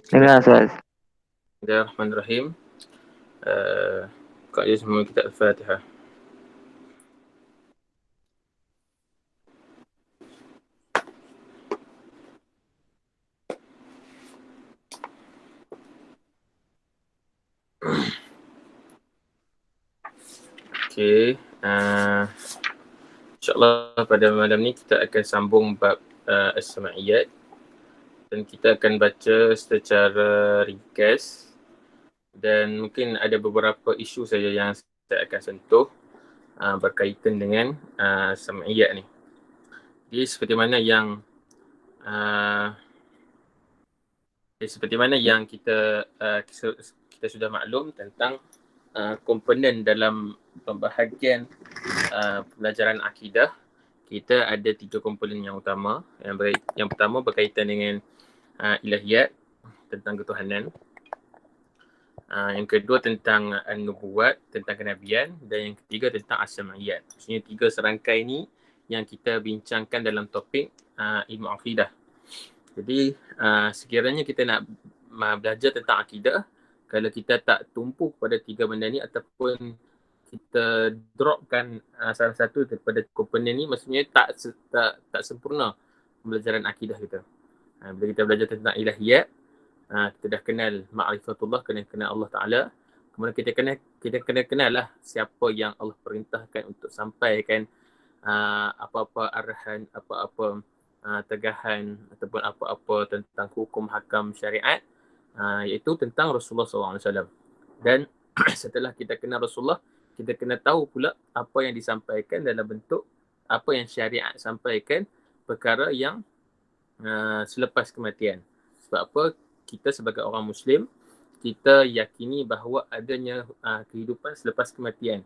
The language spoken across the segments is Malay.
Dengar Ustaz. Bismillahirrahmanirrahim. Buka je semua kitab Al-Fatihah. Okey. InsyaAllah pada malam ni kita akan sambung bab As-Sama'iyat. Dan kita akan baca secara ringkas. Dan mungkin ada beberapa isu saja yang saya akan sentuh berkaitan dengan Sama'iyat ni. Jadi seperti mana yang kita sudah maklum tentang komponen dalam pembahagian pelajaran akidah, kita ada 3 komponen yang utama. Yang pertama berkaitan dengan ilahiyat, tentang ketuhanan. Yang kedua tentang nubuat, tentang kenabian. Dan yang ketiga tentang as-sam'iyat. Maksudnya 3 serangkai ni yang kita bincangkan dalam topik ilmu akidah. Jadi sekiranya kita nak belajar tentang akidah, kalau kita tak tumpu pada 3 benda ni ataupun kita dropkan salah satu daripada komponen ni, maksudnya tak sempurna pembelajaran akidah kita. Bila kita belajar tentang ilahiyat, kita dah kenal ma'rifatullah, kenal Allah Ta'ala. Kemudian kita kena kenal lah siapa yang Allah perintahkan untuk sampaikan apa-apa arahan, apa-apa tegahan ataupun apa-apa tentang hukum hakam syariat, iaitu tentang Rasulullah SAW. Dan setelah kita kenal Rasulullah, kita kena tahu pula apa yang disampaikan dalam bentuk apa yang syariat sampaikan, perkara yang selepas kematian. Sebab apa? Kita sebagai orang Muslim, kita yakini bahawa adanya kehidupan selepas kematian.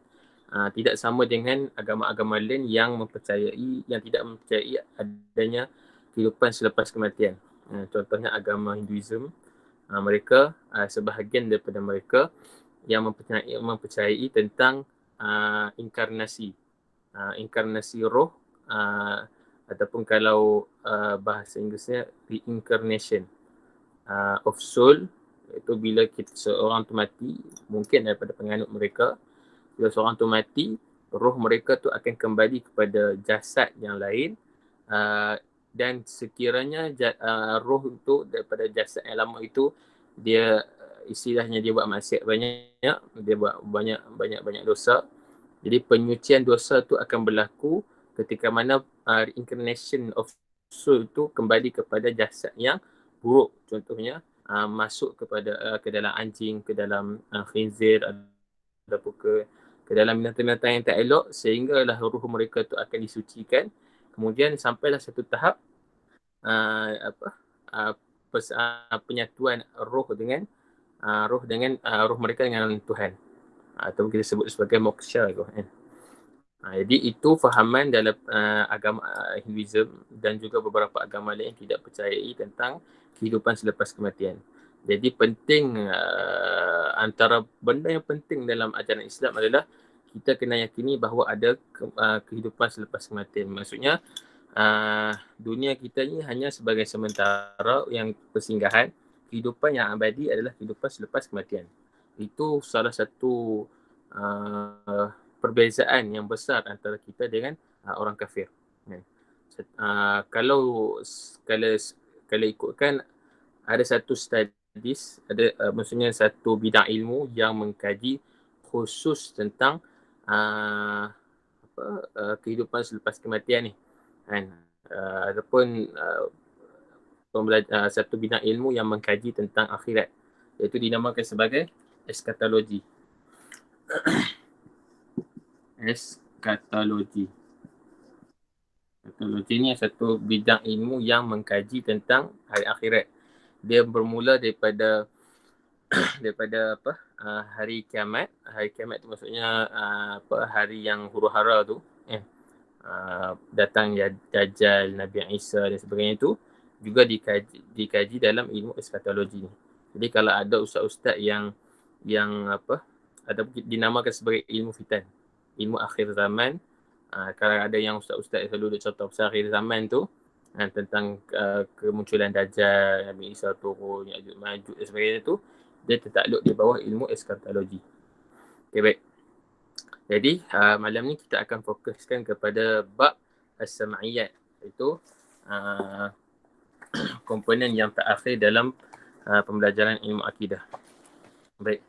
Tidak sama dengan agama-agama lain yang tidak mempercayai adanya kehidupan selepas kematian. Contohnya agama Hinduism, mereka sebahagian daripada mereka yang mempercayai tentang inkarnasi roh, ataupun kalau bahasa Inggerisnya reincarnation of soul, iaitu bila seorang tu mati, mungkin daripada penganut mereka, bila seorang tu mati, roh mereka tu akan kembali kepada jasad yang lain, dan sekiranya roh tu daripada jasad yang lama itu, dia istilahnya dia buat maksiat banyak, dia buat banyak dosa. Jadi penyucian dosa tu akan berlaku ketika mana reincarnation of soul tu kembali kepada jasad yang buruk. Contohnya masuk ke dalam anjing, ke dalam khinzir, ataupun ke dalam binatang-binatang yang tak elok, sehinggalah ruh mereka tu akan disucikan. Kemudian sampailah satu tahap penyatuan roh dengan roh mereka dengan Tuhan, atau kita sebut sebagai moksha tu kan. Jadi itu fahaman dalam agama Hinduism dan juga beberapa agama lain yang tidak percayai tentang kehidupan selepas kematian. Jadi penting, antara benda yang penting dalam ajaran Islam adalah kita kena yakini bahawa ada kehidupan selepas kematian. Maksudnya dunia kita ni hanya sebagai sementara yang persinggahan. Kehidupan yang abadi adalah kehidupan selepas kematian. Itu salah satu perbezaan yang besar antara kita dengan orang kafir. Kalau ikutkan, ada satu studies, maksudnya satu bidang ilmu yang mengkaji khusus tentang kehidupan selepas kematian ni, kan? Ataupun satu bidang ilmu yang mengkaji tentang akhirat, iaitu dinamakan sebagai eskatologi. Eskatologi ni satu bidang ilmu yang mengkaji tentang hari akhirat. Dia bermula daripada hari kiamat. Hari kiamat tu maksudnya hari yang huru-hara tu, datang Dajjal, Nabi Isa dan sebagainya tu juga dikaji dalam ilmu eskatologi ni. Jadi kalau ada ustaz-ustaz yang ataupun dinamakan sebagai ilmu fitan, ilmu akhir zaman, kalau ada yang ustaz-ustaz selalu duk contoh pasal akhir zaman tu, tentang kemunculan Dajjal, Nabi Isa turun, Ya'juj Ma'juj dan sebagainya tu, dia tertakluk di bawah ilmu eskatologi. Okay, baik. Jadi malam ni kita akan fokuskan kepada bab as-sam'iyat, iaitu komponen yang terakhir dalam pembelajaran ilmu akidah. Baik.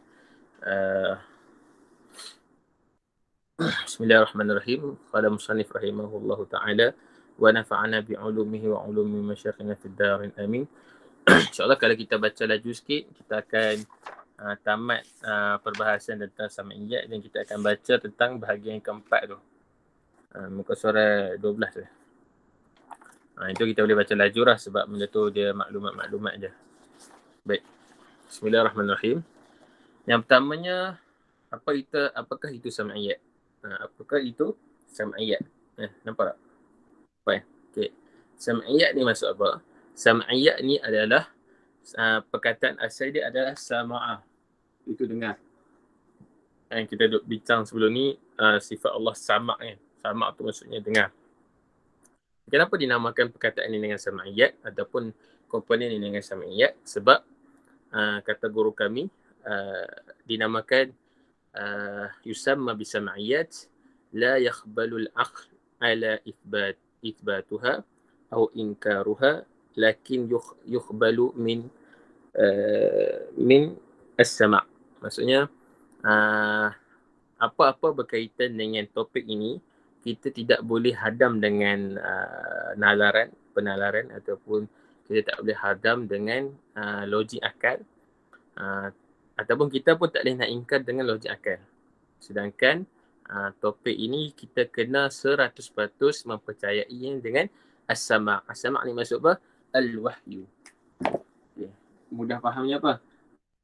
Bismillahirrahmanirrahim. Qala musannif rahimahullahu ta'ala wa nafa'ana bi'ulumihi wa ulumi masyayikhina fid darin amin. InsyaAllah kalau kita baca laju sikit, kita akan tamat perbahasan tentang sam'iyat dan kita akan baca tentang bahagian keempat tu. Muka surah 12 tu. Itu kita boleh baca laju lah sebab benda tu dia maklumat-maklumat je. Baik. Bismillahirrahmanirrahim. Yang pertamanya, apakah itu sam'iyat? Apakah itu sam'iyat? Nampak tak? Baik. Okay. Sam'iyat ni maksud apa? Sam'iyat ni adalah perkataan asal dia adalah sama'ah. Itu dengar. Yang kita duk bincang sebelum ni, sifat Allah sama' kan. Sama' tu maksudnya dengar. Kenapa dinamakan perkataan ini dengan sam'iyat ataupun komponen ini dengan sam'iyat? Sebab kata guru kami dinamakan yusamma bisam'iyat la yakhbalu al-aql ala ithbatuha atau inkaruha lakin yukhbalu min as-sama'. Maksudnya apa-apa berkaitan dengan topik ini kita tidak boleh hadam dengan penalaran ataupun kita tak boleh hadam dengan logik akal, ataupun kita pun tak boleh nak ingkar dengan logik akal. Sedangkan topik ini kita kena 100% mempercayai dengan as-sama'. As-sama' ni maksud apa? Al-wahyu. Okay. Mudah fahamnya apa?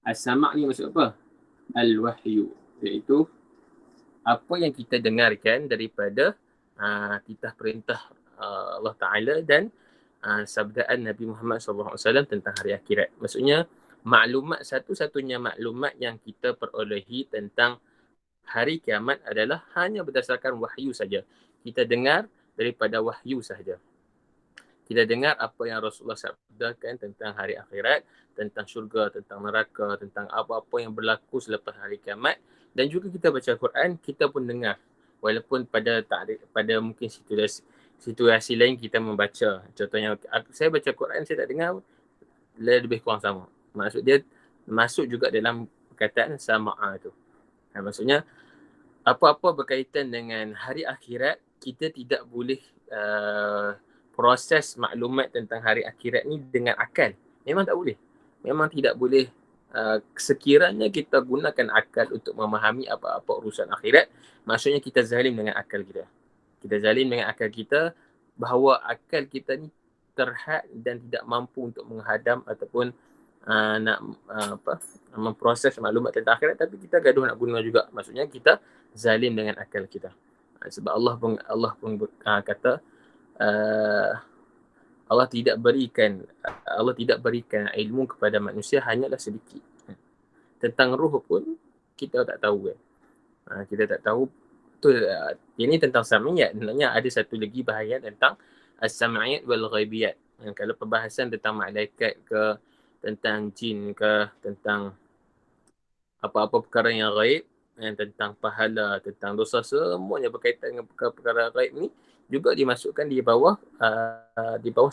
As-sama' ni maksud apa? Al-wahyu. Iaitu apa yang kita dengarkan daripada titah perintah Allah Ta'ala dan sabdaan Nabi Muhammad SAW tentang hari akhirat. Maksudnya maklumat, satu-satunya maklumat yang kita perolehi tentang hari kiamat adalah hanya berdasarkan wahyu saja. Kita dengar daripada wahyu saja. Kita dengar apa yang Rasulullah sabdakan tentang hari akhirat, tentang syurga, tentang neraka, tentang apa-apa yang berlaku selepas hari kiamat. Dan juga kita baca Quran, kita pun dengar. Walaupun pada mungkin situasi lain kita membaca. Contohnya, saya baca Quran, saya tak dengar, lebih kurang sama. Maksud dia masuk juga dalam perkataan sama'a tu. Maksudnya apa-apa berkaitan dengan hari akhirat, kita tidak boleh proses maklumat tentang hari akhirat ni dengan akal. Memang tak boleh. Memang tidak boleh. Sekiranya kita gunakan akal untuk memahami apa-apa urusan akhirat, maksudnya kita zalim dengan akal kita. Kita zalim dengan akal kita bahawa akal kita ni terhad dan tidak mampu untuk menghadam ataupun nak memproses maklumat tentang akhirat, tapi kita gaduh nak guna juga. Maksudnya kita zalim dengan akal kita. Sebab Allah pun kata Allah tidak berikan ilmu kepada manusia hanyalah sedikit. Tentang ruh pun kita tak tahu kan. Kita tak tahu tu. Ini tentang sam'iyat. Sebenarnya ada satu lagi bahagian tentang as-sam'iyat wal ghaibiyat. Kalau perbahasan tentang malaikat ke, tentang jin ke, tentang apa-apa perkara yang ghaib, tentang pahala, tentang dosa, semuanya berkaitan dengan perkara ghaib ni juga dimasukkan di bawah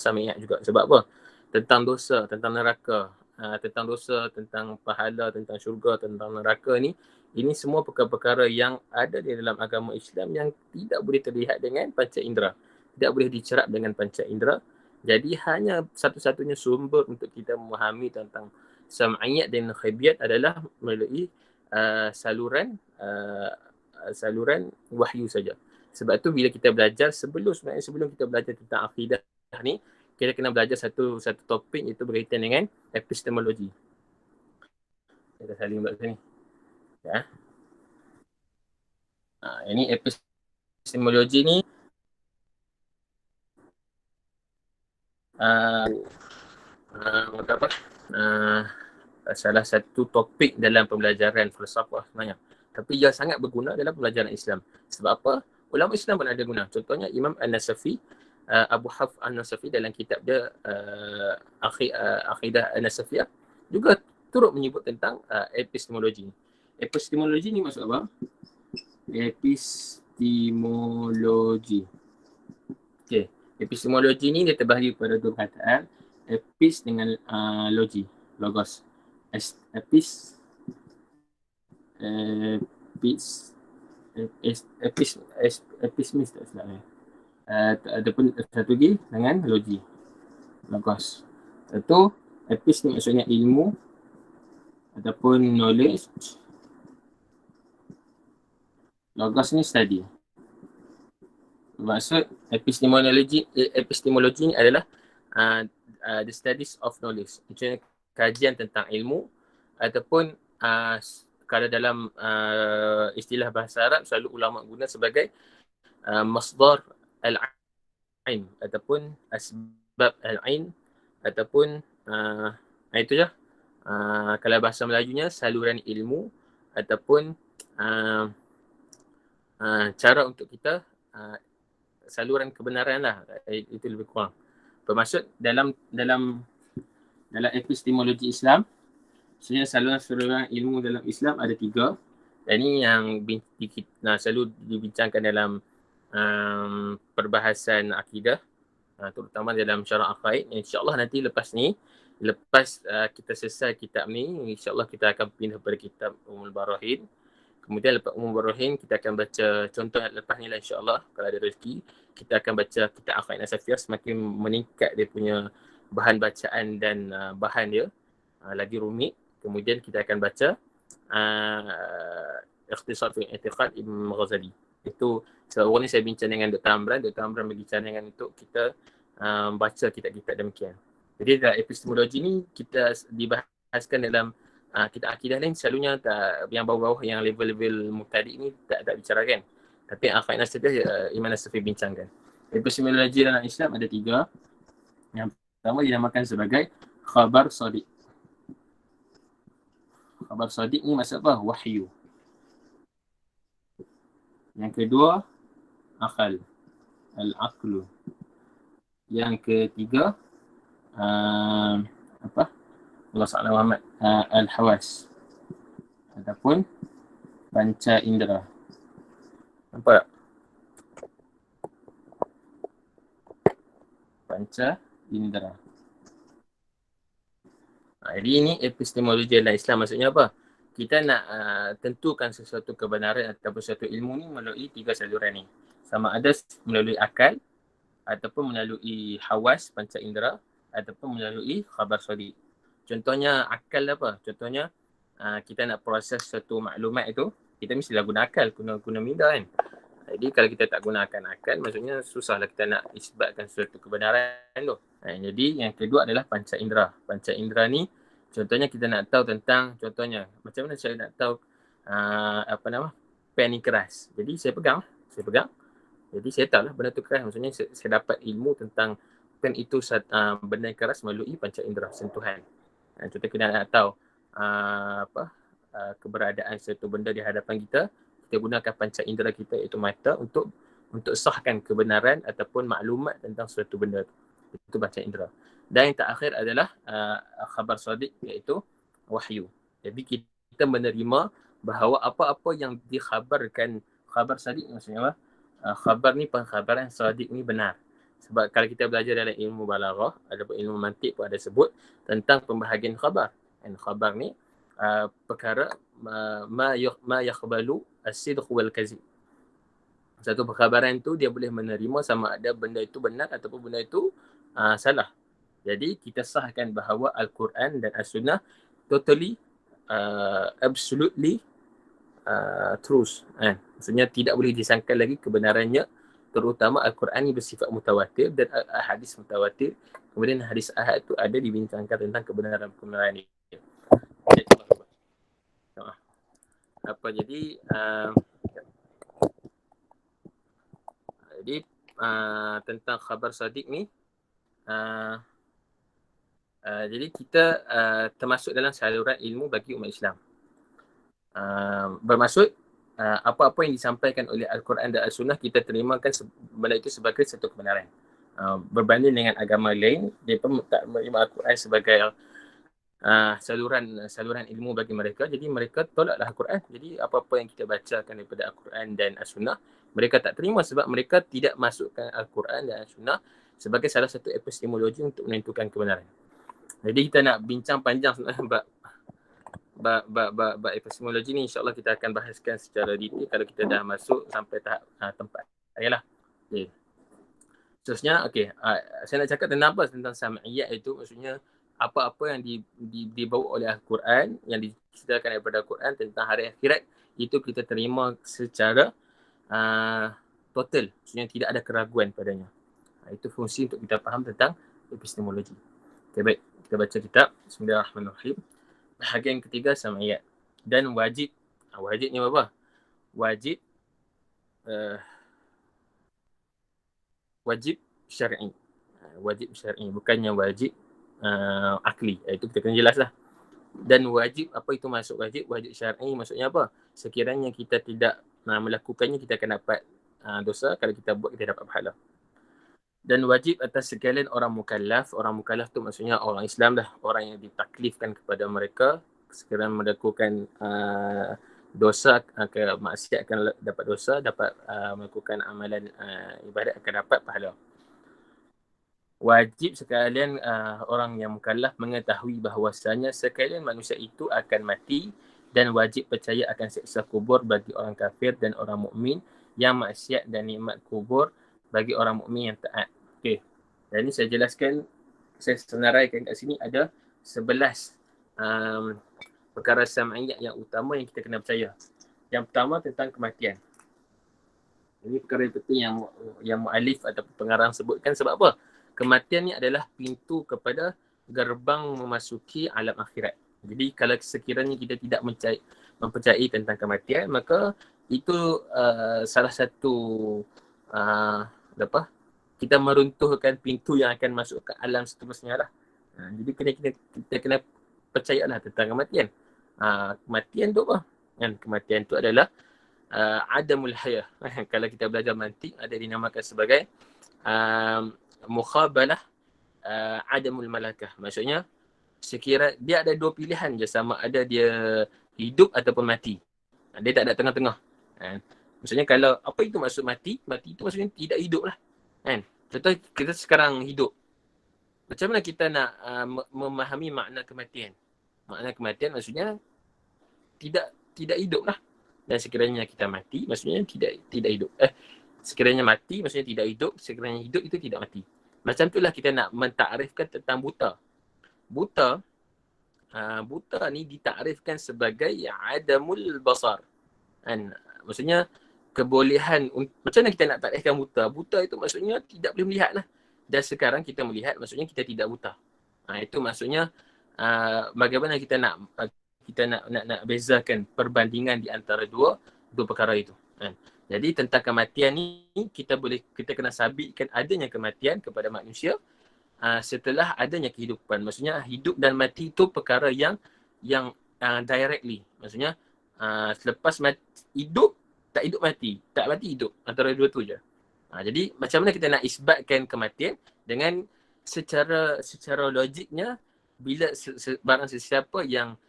sam'iyat juga. Sebab apa? Tentang dosa, tentang neraka, tentang pahala, tentang syurga, tentang neraka ni, ini semua perkara-perkara yang ada di dalam agama Islam yang tidak boleh terlihat dengan panca indera, tidak boleh dicerap dengan panca indera. Jadi hanya satu-satunya sumber untuk kita memahami tentang sam'iyat dan ghaibiyat adalah melalui saluran wahyu saja. Sebab tu bila kita belajar, sebelum kita belajar tentang akidah ni, kita kena belajar satu topik, iaitu berkaitan dengan epistemologi. Kita saling buat sini. Ya. Ini epistemologi ni salah satu topik dalam pembelajaran filsafat sebenarnya. Tapi ia sangat berguna dalam pembelajaran Islam. Sebab apa? Ulama Islam pun ada guna. Contohnya Imam An-Nasafi Abu Hafs An-Nasafi dalam kitab dia Aqidah An-Nasafiyah juga turut menyebut tentang epistemologi. Epistemologi ni maksud apa? Epistemologi. Okey, epistemologi ni dia terbahagi pada dua perkataan, epis dengan logi, logos. Epis epis epismis tak silap ni. Ataupun satu lagi dengan logi, logos. Satu, epis ni maksudnya ilmu ataupun knowledge. Logos ni study. Maksud epistemologi ni adalah the studies of knowledge. Maksudnya kajian tentang ilmu ataupun kalau dalam istilah bahasa Arab selalu ulama guna sebagai masdar al-ain ataupun asbab al-ain ataupun itu je. Kalau bahasa Melajunya saluran ilmu ataupun cara untuk kita saluran kebenaran lah, itu lebih kurang. Bermaksud dalam epistemologi Islam, sebenarnya saluran ilmu dalam Islam ada 3. Dan ini yang selalu dibincangkan dalam perbahasan akidah, terutama dalam syarah aqaid. InsyaAllah nanti lepas kita selesai kitab ni, insyaAllah kita akan pindah pada kitab Ummul Barahin. Kemudian lepas Ummul Barahin kita akan baca contoh lepas ni lah, insyaAllah kalau ada rezeki kita akan baca kitab Aqidah An-Nasafiyah. Semakin meningkat dia punya bahan bacaan dan bahan dia lagi rumit. Kemudian kita akan baca Ikhtisar fi I'tiqad Ibn Ghazali. Itu sebab ni saya bincang dengan Dr. Amran. Dr. Amran bagi cadangan untuk kita baca kitab-kitab demikian. Jadi dalam epistemologi ni kita dibahaskan dalam kitab akidah lain, selalunya yang bawah-bawah yang level-level mubtadi ni tak bicarakan. Tapi Aqidah An-Nasafiyah Imam Nasafi bincangkan. Epistemologi dalam Islam ada 3. Yang pertama dinamakan sebagai khabar sadiq. Khabar sadiq ni maksud apa? Wahyu. Yang kedua, akal, al-aqlu. Yang ketiga, Allah SWT Muhammad, al-hawas ataupun panca indera. Nampak tak? Panca indera. Jadi ini epistemologi dalam Islam. Maksudnya apa? Kita nak tentukan sesuatu kebenaran ataupun sesuatu ilmu ni melalui 3 saluran ni. Sama ada melalui akal ataupun melalui hawas, panca indera, ataupun melalui khabar sadiq. Contohnya akal apa? Contohnya kita nak proses satu maklumat itu, kita mestilah guna akal, guna minda kan. Jadi kalau kita tak gunakan akal, maksudnya susahlah kita nak isbatkan suatu kebenaran tu. Jadi yang kedua adalah panca indera. Panca indera ni contohnya kita nak tahu tentang, contohnya macam mana saya nak tahu pen ni keras. Jadi saya pegang. Jadi saya tahu lah benda tu keras. Maksudnya saya dapat ilmu tentang pen itu benda yang keras melalui panca indera, sentuhan. Contoh kita nak tahu keberadaan suatu benda di hadapan kita, kita gunakan panca indera kita iaitu mata untuk sahkan kebenaran ataupun maklumat tentang suatu benda tu. Itu panca indera. Dan yang terakhir adalah khabar sadiq iaitu wahyu. Jadi kita menerima bahawa apa-apa yang dikhabarkan, khabar sadiq maksudnya apa? Khabar ni, pengkhabaran sadiq ni benar. Sebab kalau kita belajar dalam ilmu balaghah ataupun ilmu mantik pun ada sebut tentang pembahagian khabar. Dan khabar ni perkara ma yakhbalu as-sidq wal kazib. Satu perkhabaran tu dia boleh menerima sama ada benda itu benar ataupun benda itu salah. Jadi kita sahkan bahawa Al-Quran dan As-Sunnah totally absolutely truth. Maksudnya tidak boleh disangkal lagi kebenarannya, terutama Al-Quran ni bersifat mutawatir dan hadis mutawatir. Kemudian hadis ahad tu ada dibincangkan tentang kebenaran ni. Jadi tentang khabar sadiq ni, jadi kita termasuk dalam saluran ilmu bagi umat Islam. Bermaksud apa-apa yang disampaikan oleh Al-Quran dan Al-Sunnah kita terimakan benda itu sebagai satu kebenaran. Berbanding dengan agama lain, dia pun tak menerima Al-Quran sebagai saluran ilmu bagi mereka. Jadi mereka tolaklah Al-Quran. Jadi apa-apa yang kita bacakan daripada Al-Quran dan As-Sunnah, mereka tak terima sebab mereka tidak masukkan Al-Quran dan As-Sunnah sebagai salah satu epistemologi untuk menentukan kebenaran. Jadi kita nak bincang panjang sebenarnya bab epistemologi ni, insyaAllah kita akan bahaskan secara detail kalau kita dah masuk sampai tahap tempat. Ayalah. Okay. Seterusnya, saya nak cakap tentang apa? Tentang sam'iyat itu, maksudnya apa-apa yang dibawa oleh Al-Quran, yang diceritakan daripada Al-Quran tentang hari akhirat, itu kita terima secara total. Maksudnya tidak ada keraguan padanya. Itu fungsi untuk kita faham tentang epistemologi. Okay, baik. Kita baca kitab. Bismillahirrahmanirrahim. Bahagian ketiga, sam'iyat. Dan wajib. Wajib ni apa? Wajib wajib syar'i. Wajib syar'i, bukannya wajib akli. Itu kita kena jelas lah. Dan wajib, apa itu maksud wajib? Wajib syar'i maksudnya apa? Sekiranya kita tidak melakukannya, kita akan dapat dosa. Kalau kita buat, kita dapat pahala. Dan wajib atas sekalian orang mukallaf. Orang mukallaf tu maksudnya orang Islam dah. Orang yang ditaklifkan kepada mereka. Sekiranya melakukan dosa, maksiat akan dapat dosa. Dapat melakukan amalan ibadat akan dapat pahala. Wajib sekalian orang yang mukallaf mengetahui bahawasanya sekalian manusia itu akan mati, dan wajib percaya akan siksa kubur bagi orang kafir dan orang mukmin yang maksiat, dan nikmat kubur bagi orang mukmin yang taat. Okey. Dan ini saya jelaskan, saya senaraikan kat sini ada 11 perkara sam'iyat yang utama yang kita kena percaya. Yang pertama tentang kematian. Ini perkara yang penting yang mu'alif atau pengarang sebutkan. Sebab apa? Kematian ni adalah pintu kepada gerbang memasuki alam akhirat. Jadi kalau sekiranya kita tidak mempercayai tentang kematian, maka itu salah satu kita meruntuhkan pintu yang akan masuk ke alam seterusnya lah. Jadi kita kena percayalah tentang kematian. Kematian tu apa? Kematian tu adalah adamul hayah. Kalau kita belajar mantik, ada dinamakan sebagai mukhabalah adamul malakah. Maksudnya sekiranya dia ada dua pilihan je, sama ada dia hidup ataupun mati. Dia tak ada tengah-tengah. Maksudnya kalau apa itu maksud mati? Mati itu maksudnya tidak hidup lah. Contoh kita sekarang hidup. Macam mana kita nak memahami makna kematian? Makna kematian maksudnya tidak hidup lah. Dan sekiranya kita mati, maksudnya tidak hidup. Sekiranya mati, maksudnya tidak hidup. Sekiranya hidup, itu tidak mati. Macam itulah kita nak mentakrifkan tentang buta. Buta ni ditakrifkan sebagai adamul basar. Maksudnya kebolehan, macam mana kita nak takrifkan buta? Buta itu maksudnya tidak boleh melihat lah. Dan sekarang kita melihat, maksudnya kita tidak buta. Itu maksudnya bagaimana kita nak bezakan perbandingan di antara dua perkara itu. Jadi tentang kematian ni kita kena sabitkan adanya kematian kepada manusia setelah adanya kehidupan. Maksudnya hidup dan mati itu perkara yang directly. Maksudnya selepas hidup, tak hidup mati, tak mati hidup, antara dua tu je. Jadi macam mana kita nak isbatkan kematian? Dengan secara logiknya, bila barang sesiapa yang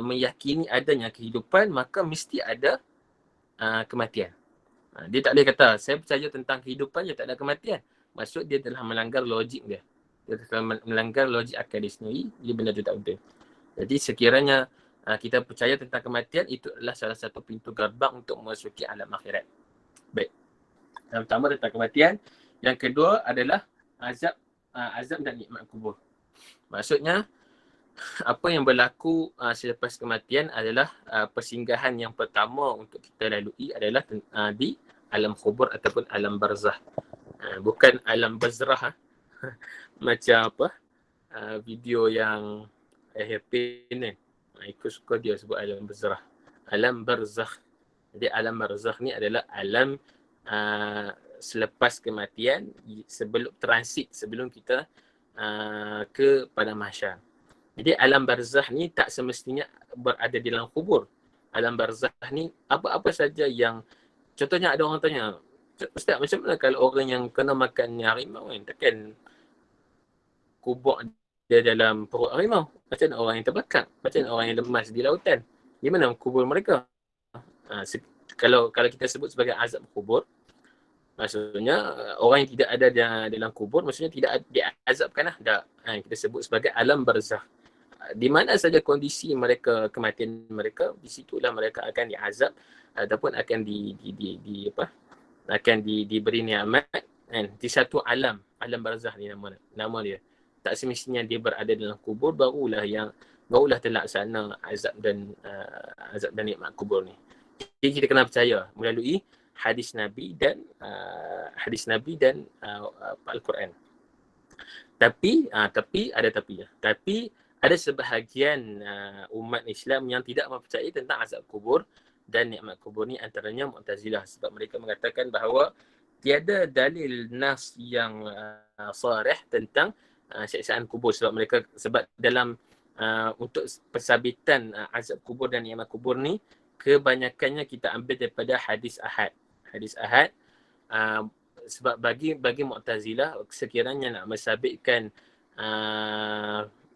meyakini adanya kehidupan, maka mesti ada kematian. Dia tak boleh kata saya percaya tentang kehidupan je tak ada kematian. Maksud dia telah melanggar logik dia. Dia telah melanggar logik akal dia sendiri. Jadi benda tu tak betul. Jadi sekiranya kita percaya tentang kematian, itu adalah salah satu pintu gerbang untuk memasuki alam akhirat. Baik. Yang pertama tentang kematian. Yang kedua adalah azab dan nikmat kubur. Maksudnya apa yang berlaku selepas kematian adalah persinggahan yang pertama untuk kita lalui adalah di alam kubur ataupun alam barzah. Bukan alam bazrah macam apa video yang happy ni. Aku suka dia sebut alam barzah. Alam barzakh. Jadi alam barzakh ni adalah alam selepas kematian, sebelum transit, sebelum kita ke padang mahsyar. Jadi alam barzah ni tak semestinya berada di dalam kubur. Alam barzah ni apa-apa saja yang, contohnya ada orang tanya, Ustaz, macam mana kalau orang yang kena makan harimau kan, takkan kubur dia dalam perut harimau? Macam mana orang yang terbakar? Macam mana orang yang lemas di lautan? Di mana kubur mereka? Ha, kalau kita sebut sebagai azab kubur, maksudnya orang yang tidak ada dalam kubur, maksudnya tidak diazabkan lah. Kita sebut sebagai alam barzakh. Di mana saja kondisi mereka, kematian mereka, di situlah mereka akan diazab ataupun akan diberi nikmat kan, di satu alam barzakh ni nama dia. Tak semestinya dia berada dalam kubur, barulah terlaksana azab dan nikmat kubur ni. Jadi kita kena percaya melalui hadis Nabi dan Al-Quran. Tapi ada sebahagian umat Islam yang tidak mempercayai tentang azab kubur dan nikmat kubur ni, antaranya Mu'tazilah, sebab mereka mengatakan bahawa tiada dalil nas yang sarih tentang siksaan kubur, sebab dalam untuk pensabitan azab kubur dan nikmat kubur ni, kebanyakannya kita ambil daripada hadis ahad. Sebab bagi Mu'tazilah, sekiranya nak mensabitkan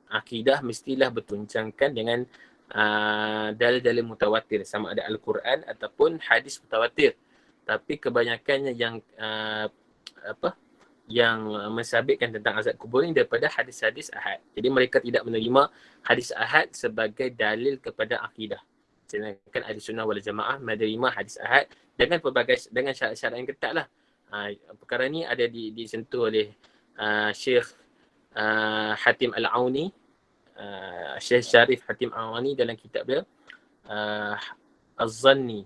akidah, mestilah bertuncangkan dengan dalil-dalil mutawatir, sama ada Al-Quran ataupun hadis mutawatir. Tapi kebanyakannya yang mensabitkan tentang azab kubur ini daripada hadis-hadis ahad. Jadi mereka tidak menerima hadis ahad sebagai dalil kepada akidah. Sedangkan ahli sunnah wal jamaah menerima hadis ahad dengan syarat-syarat yang ketat lah. Perkara ni ada disentuh oleh Syekh Hatim Al-Auni, Syekh Syarif Hatim Al-Auni dalam kitab dia Az-Zanni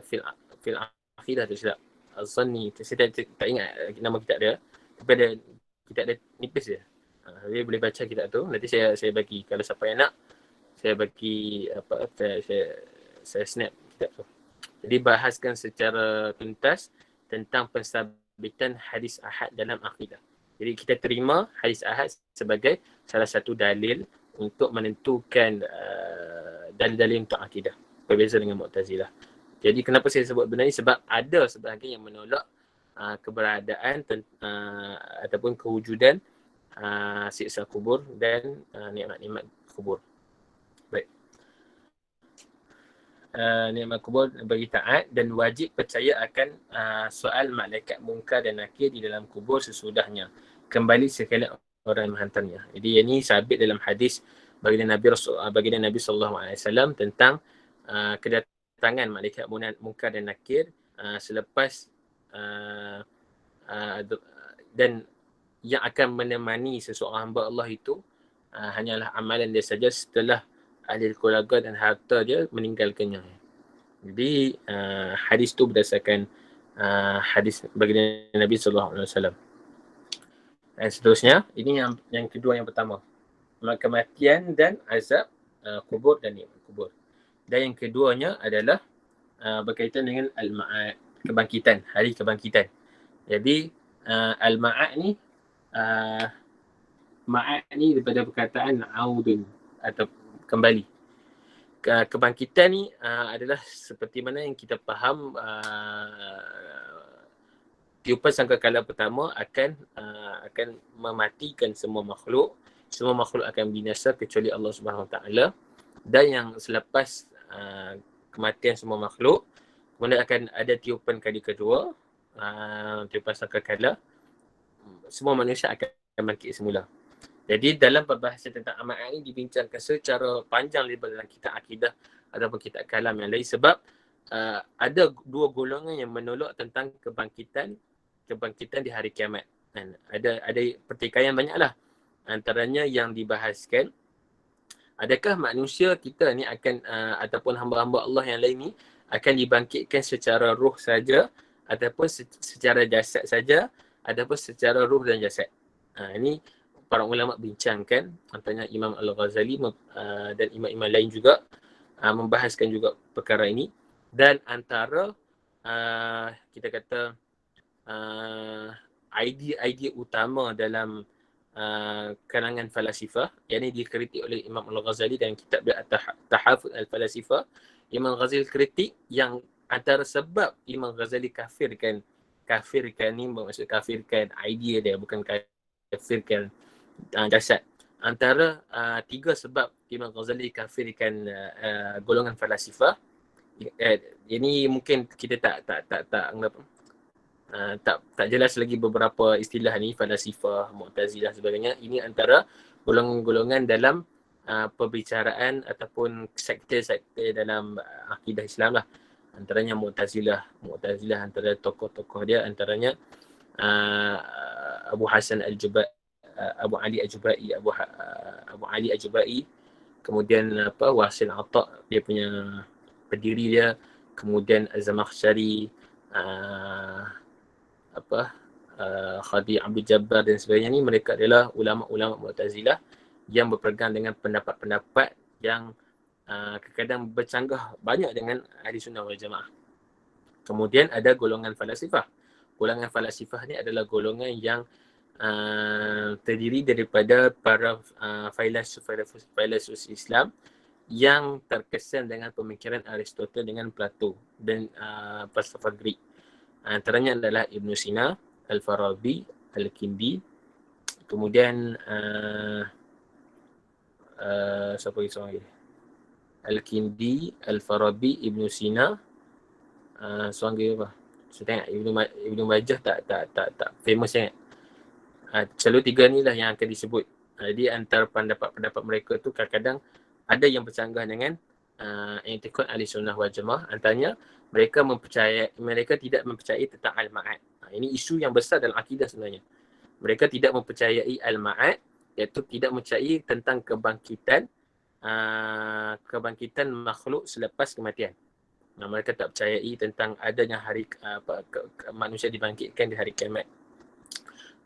fil aqidah tu silap. Az-Zanni, saya tak ingat nama kitab dia, tapi ada kitab dia nipis je. Dia boleh baca kitab tu, nanti saya bagi, kalau siapa yang nak, saya bagi saya snap kitab tu. Jadi bahaskan secara tuntas tentang pensabitan hadis ahad dalam akidah. Jadi kita terima hadis ahad sebagai salah satu dalil untuk menentukan dalil-dalil untuk akidah. Berbeza dengan Mu'tazilah. Jadi kenapa saya sebut benda ni? Sebab ada sebahagian yang menolak keberadaan ataupun kewujudan siksa kubur dan nikmat-nikmat kubur. Baik. Nikmat kubur bagi taat, dan wajib percaya akan soal malaikat munkar dan nakir di dalam kubur sesudahnya kembali sekalian orang yang menghantarnya. Jadi ini sabit dalam hadis baginda Nabi SAW tentang kedatangan malaikat munkar dan nakir selepas dan yang akan menemani seseorang hamba Allah itu hanyalah amalan dia saja setelah ahli keluarga dan harta dia meninggalkannya. Jadi hadis tu berdasarkan hadis baginda Nabi SAW. Dan seterusnya, ini yang kedua, yang pertama, kematian dan azab kubur dan nikmat kubur. Dan yang keduanya adalah berkaitan dengan al-ma'ad, kebangkitan, hari kebangkitan. Jadi al-ma'ad ni ma'ad ni daripada perkataan audun atau kembali. Kebangkitan ni adalah seperti mana yang kita faham, tiupan sangkakala pertama akan mematikan semua makhluk. Semua makhluk akan binasa kecuali Allah Subhanahu Wa Taala. Dan yang selepas kematian semua makhluk, kemudian akan ada tiupan kali kedua, tiupan sangkakala, semua manusia akan bangkit semula. Jadi dalam perbahasan tentang amal ini dibincangkan secara panjang lebar dalam kitab akidah ataupun kitab kalam yang lain, sebab ada dua golongan yang menolak tentang kebangkitan di hari kiamat. Dan ada pertikaian banyaklah. Antaranya yang dibahaskan, adakah manusia kita ni akan ataupun hamba-hamba Allah yang lain ni akan dibangkitkan secara ruh saja ataupun secara jasad saja ataupun secara ruh dan jasad. Ini para ulama bincangkan, antaranya Imam Al-Ghazali dan imam-imam lain juga membahaskan juga perkara ini. Dan antara kita kata idea utama dalam kalangan falasifah, yang ini dikritik oleh Imam Al-Ghazali dalam kitab dia Tahafut Al-Falasifah. Imam Al-Ghazali kritik yang antara sebab Imam Ghazali kafirkan ni bermaksud kafirkan idea dia, bukan kafirkan jasad. Antara 3 sebab Imam Ghazali kafirkan golongan falasifah. Ini mungkin kita tak jelas lagi beberapa istilah ni, falasifah, Mu'tazilah sebagainya. Ini antara golongan-golongan dalam perbicaraan ataupun sekte-sekte dalam akidah Islam lah. Antaranya Mu'tazilah antara tokoh-tokoh dia antaranya Abu Hasan Al-Jubai, Abu Ali Al-Jubai, Abu Ali Al-Jubai, kemudian Wasil Atta, dia punya pendiri dia, kemudian Az-Zamakhsyari, Khadi Abdul Jabbar dan sebagainya. Ni mereka adalah ulama-ulama Mu'tazilah yang berpegang dengan pendapat-pendapat yang kadang-kadang bercanggah banyak dengan Ahli Sunnah wal Jamaah. Kemudian ada golongan falasifah. Golongan falasifah ni adalah golongan yang terdiri daripada para filsuf Islam yang terkesan dengan pemikiran Aristotle dengan Plato dan falsafah Greek. Antaranya adalah Ibn Sina, Al-Farabi, Al-Kindi, kemudian siapa lagi? Al-Kindi, Al-Farabi, Ibn Sina, seorang lagi apa? Saya tengok Ibn Majah tak famous sangat. Selalu 3 ni lah yang akan disebut. Jadi antara pendapat-pendapat mereka tu kadang-kadang ada yang bercanggah dengan i'tiqad Ahli Sunnah wal Jamaah. Antaranya mereka tidak mempercayai tentang al-ma'ad. Ini isu yang besar dalam akidah sebenarnya. Mereka tidak mempercayai al-ma'ad, iaitu tidak mempercayai tentang kebangkitan makhluk selepas kematian. Mereka tak percayai tentang adanya manusia dibangkitkan di hari kiamat.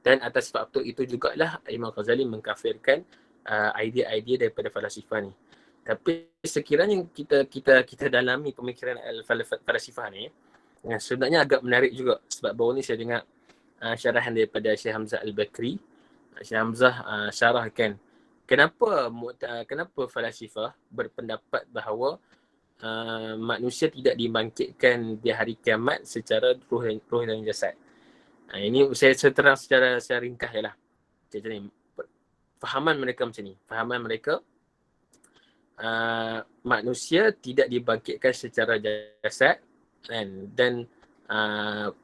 Dan atas sebab itu jugalah Imam Ghazali mengkafirkan idea-idea daripada falasifah ni. Tapi sekiranya kita dalami pemikiran falasifah ni, sebenarnya agak menarik juga. Sebab baru ni saya dengar syarahan daripada Syekh Hamzah Al-Bakri. Syekh Hamzah syarahkan kenapa falasifah berpendapat bahawa manusia tidak dibangkitkan di hari kiamat secara roh dan jasad. Ini saya terang secara ringkas je lah. Macam ni. Fahaman mereka macam ni. Fahaman mereka manusia tidak dibangkitkan secara jasad, dan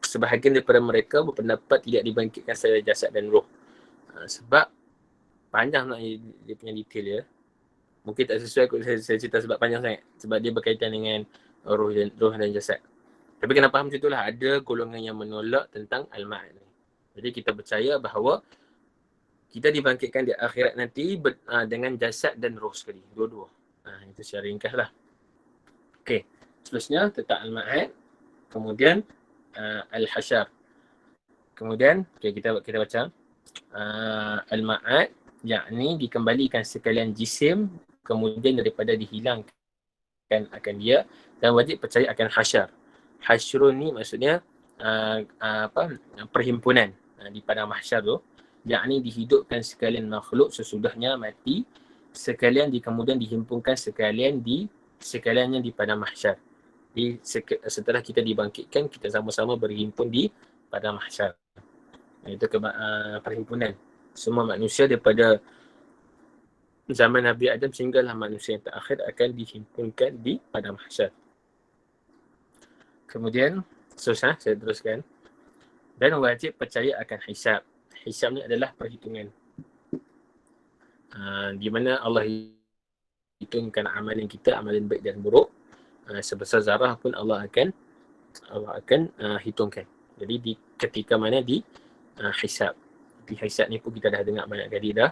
sebahagian daripada mereka berpendapat tidak dibangkitkan secara jasad dan roh. Sebab panjang nak dia punya detail dia. Mungkin tak sesuai kalau saya cerita sebab panjang sangat. Sebab dia berkaitan dengan roh dan jasad. Tapi kena faham macam itulah, ada golongan yang menolak tentang al-ma'ad ni. Jadi kita percaya bahawa kita dibangkitkan di akhirat nanti dengan jasad dan roh sekali, dua-dua. Itu secara ringkas lah. Okey, seterusnya tentang al-ma'ad. Kemudian al-hasyar. Kemudian kita baca al-ma'ad, yakni dikembalikan sekalian jisim, kemudian daripada dihilangkan akan dia, dan wajib percaya akan hasyar. Hasyrun ni maksudnya perhimpunan di padang mahsyar tu, yakni dihidupkan sekalian makhluk sesudahnya mati, sekalian kemudian dihimpunkan sekaliannya di padang mahsyar. Jadi setelah kita dibangkitkan, kita sama-sama berhimpun di padang mahsyar. Itu perhimpunan semua manusia daripada zaman Nabi Adam sehinggalah manusia yang terakhir akan dihimpunkan di padang mahsyar. Kemudian saya teruskan. Dan wajib percaya akan hisab. Hisab ni adalah perhitungan. Di mana Allah hitungkan amalan kita, amalan baik dan buruk. Sebesar zarah pun Allah akan hitungkan. Jadi ketika mana di hisab. Di hisab ni pun kita dah dengar banyak kali dah.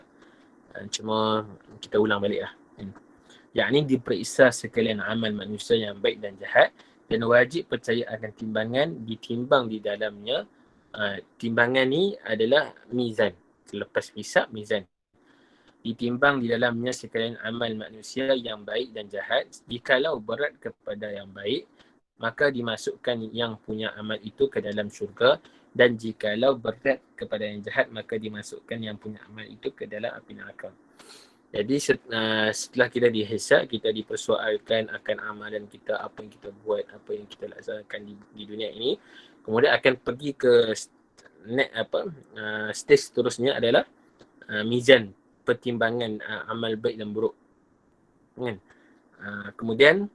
Cuma kita ulang balik lah. Yakni diperiksa sekalian amal manusia yang baik dan jahat, dan wajib percaya akan timbangan ditimbang di dalamnya. Timbangan ni adalah mizan. Selepas hisab, mizan. Ditimbang di dalamnya sekalian amal manusia yang baik dan jahat. Jikalau berat kepada yang baik, maka dimasukkan yang punya amal itu ke dalam syurga. Dan jikalau berat kepada yang jahat, maka dimasukkan yang punya amal itu ke dalam api neraka. Jadi setelah kita dihisab, kita dipersoalkan akan amalan kita, apa yang kita buat, apa yang kita laksanakan di dunia ini. Kemudian akan pergi ke stage seterusnya adalah mizan, pertimbangan amal baik dan buruk. Kan? Kemudian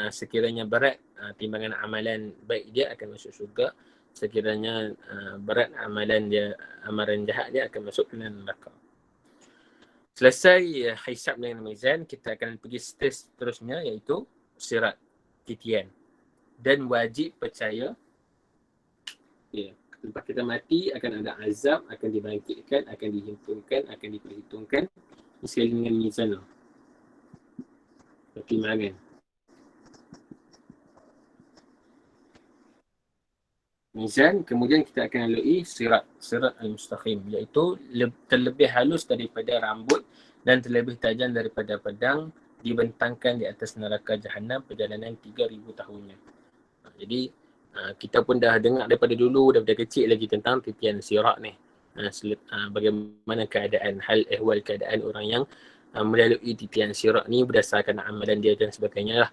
sekiranya berat timbangan amalan baik dia akan masuk syurga, sekiranya berat amalan jahat dia akan masuk ke neraka. Selesai hisab dengan mizan, kita akan pergi stage seterusnya iaitu sirat, titian. Dan wajib percaya tempat kita mati akan ada azab, akan dibangkitkan, akan dihimpunkan, akan diperhitungkan sekali dengan mizan pertimbangan. Mizan, kemudian kita akan lalui sirat al-mustaqim, iaitu terlebih halus daripada rambut dan terlebih tajam daripada pedang, dibentangkan di atas neraka Jahannam perjalanan 3,000 tahunnya. Jadi kita pun dah dengar daripada dulu, daripada kecil lagi tentang titian sirat ni. Bagaimana keadaan, hal ehwal keadaan orang yang melalui titian sirat ni berdasarkan amalan dia dan sebagainya lah.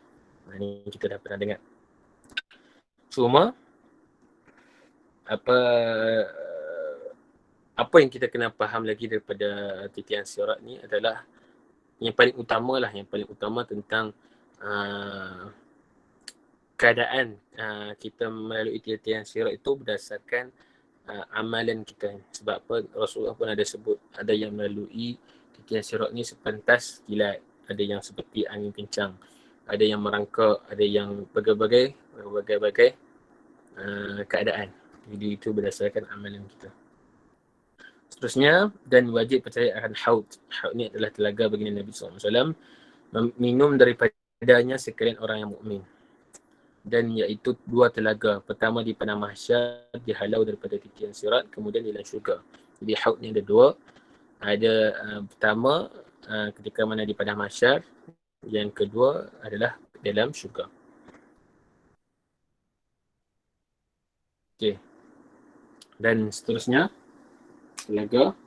Ni kita dah pernah dengar. Cuma apa yang kita kena faham lagi daripada titian sirat ni adalah yang paling utama tentang keadaan kita melalui titian sirat itu berdasarkan amalan kita. Sebab apa, Rasulullah pun ada sebut, ada yang melalui titian sirat ni sepentas kilat, ada yang seperti angin kencang, ada yang merangkak, ada yang berbagai keadaan. Jadi itu berdasarkan amalan kita. Seterusnya, dan wajib percaya akan haud. Haud ni adalah telaga baginda Nabi SAW, minum daripadanya sekalian orang yang mukmin. Dan iaitu 2 telaga. Pertama di padang mahsyar, dihalau daripada titian sirat, kemudian di dalam syurga. Jadi haud ni ada 2. Ada pertama ketika mana di padang mahsyar, yang kedua adalah dalam syurga. Okey. Dan seterusnya telaga.